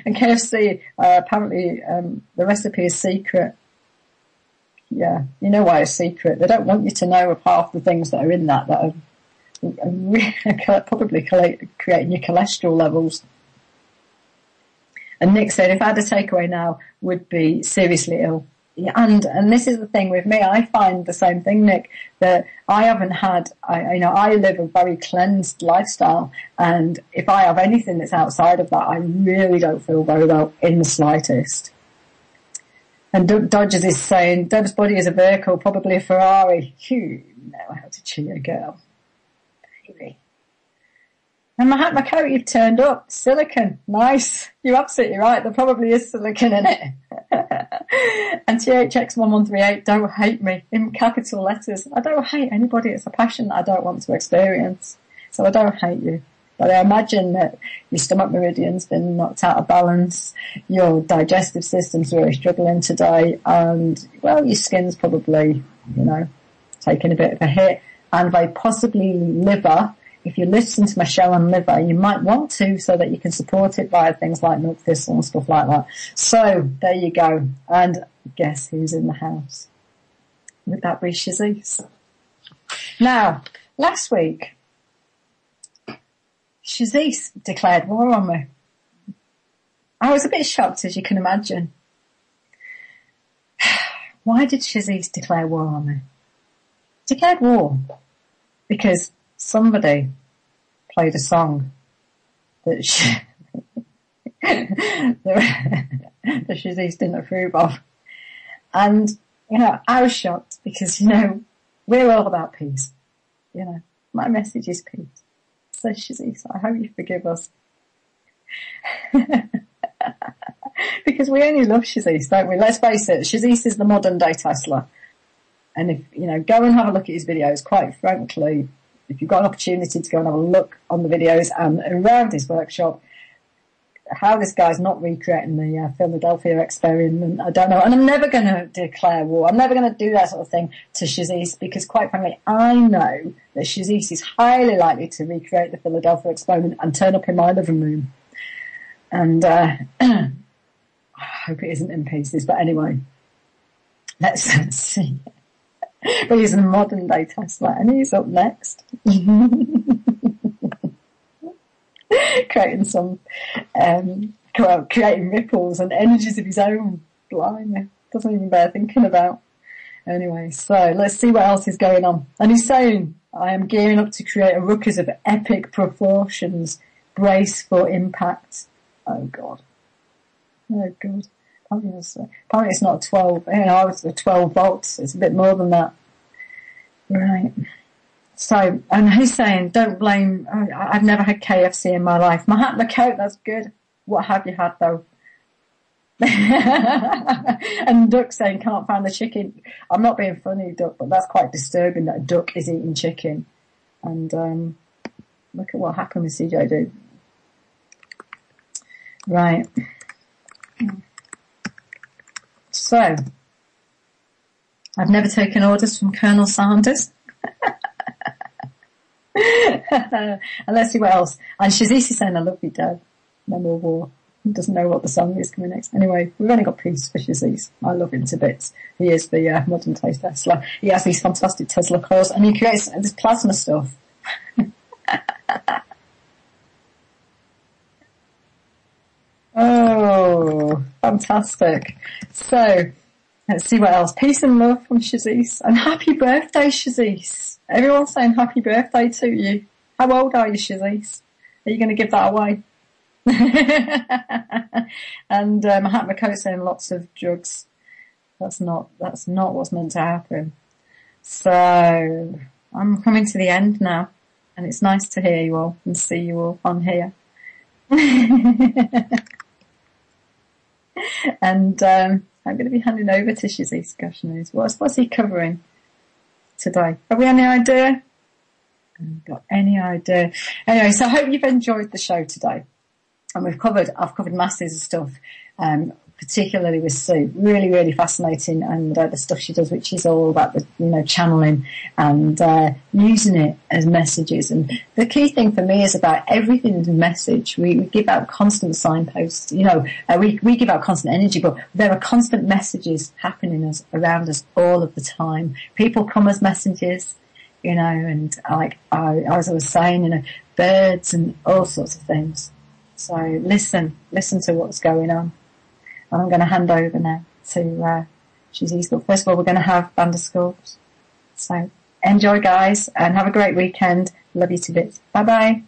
And KFC, apparently, the recipe is secret. Yeah, you know why it's secret. They don't want you to know of half the things that are in that are probably creating your cholesterol levels. And Nick said, if I had a takeaway now, would be seriously ill. Yeah, and this is the thing with me. I find the same thing, Nick, that I haven't had. I live a very cleansed lifestyle, and if I have anything that's outside of that, I really don't feel very well in the slightest. And Dodgers is saying, Deb's body is a vehicle, probably a Ferrari. You know how to cheat a girl, baby. And my coat you've turned up, silicone, nice. You're absolutely right. There probably is silicone in it. And THX1138, don't hate me, in capital letters. I don't hate anybody. It's a passion that I don't want to experience. So I don't hate you. But I imagine that your stomach meridian's been knocked out of balance, your digestive system's really struggling today, and, well, your skin's probably, taking a bit of a hit, and very possibly liver. If you listen to my show on liver, you might want to so that you can support it via things like milk thistle and stuff like that. So, there you go. And guess who's in the house? Would that be Shazise? Now, last week, Shazise declared war on me. I was a bit shocked, as you can imagine. Why did Shazise declare war on me? Declared war because somebody played a song that that Shazise didn't approve of. And, I was shocked because, we're all about peace. My message is peace. So Shazise, I hope you forgive us. Because we only love Shazise, don't we? Let's face it, Shazise is the modern day Tesla. And if, go and have a look at his videos, quite frankly, if you've got an opportunity to go and have a look on the videos and around his workshop, how this guy's not recreating the Philadelphia experiment, I don't know. And I'm never going to declare war. I'm never going to do that sort of thing to Shazise because, quite frankly, I know that Shazise is highly likely to recreate the Philadelphia experiment and turn up in my living room. And I hope it isn't in pieces. But anyway, let's see. But he's a modern day Tesla, and he's up next. Creating some, creating ripples and energies of his own. Blimey, doesn't even bear thinking about. Anyway, so let's see what else is going on. And he's saying, I am gearing up to create a ruckus of epic proportions. Brace for impact. Oh God. Oh God. Apparently it's not 12, I was 12 volts. It's a bit more than that. Right. So, and he's saying, don't blame, I've never had KFC in my life. Mahatma Coat, that's good. What have you had though? And Duck saying, can't find the chicken. I'm not being funny, Duck, but that's quite disturbing that a duck is eating chicken. And, look at what happened with CJD. Right. So, I've never taken orders from Colonel Sanders. And let's see what else. And Shazisi saying, I love you, Dad. No more war. He doesn't know what the song is coming next. Anyway, we've only got peace for Shazis. I love him to bits. He is the modern day Tesla. He has these fantastic Tesla coils, and he creates this plasma stuff. Oh, fantastic. So, let's see what else. Peace and love from Shazis. And happy birthday, Shazis. Everyone's saying happy birthday to you. How old are you, Shazis? Are you going to give that away? And Mahatma Coat saying lots of drugs. That's not what's meant to happen. So, I'm coming to the end now. And it's nice to hear you all and see you all on here. And I'm going to be handing over to Shazis. Gosh knows. What's he covering today? Have we any idea? I haven't got any idea. Anyway, so I hope you've enjoyed the show today. And I've covered masses of stuff, particularly with Sue. Really, really fascinating. And the stuff she does, which is all about the, channeling and using it as messages. And the key thing for me is about everything's a message. We give out constant signposts. We give out constant energy, but there are constant messages happening around us all of the time. People come as messages, and as I was saying, birds and all sorts of things. So listen to what's going on. And I'm going to hand over now to Shazis. But first of all, we're going to have Band of Skulls. So enjoy, guys, and have a great weekend. Love you to bits. Bye-bye.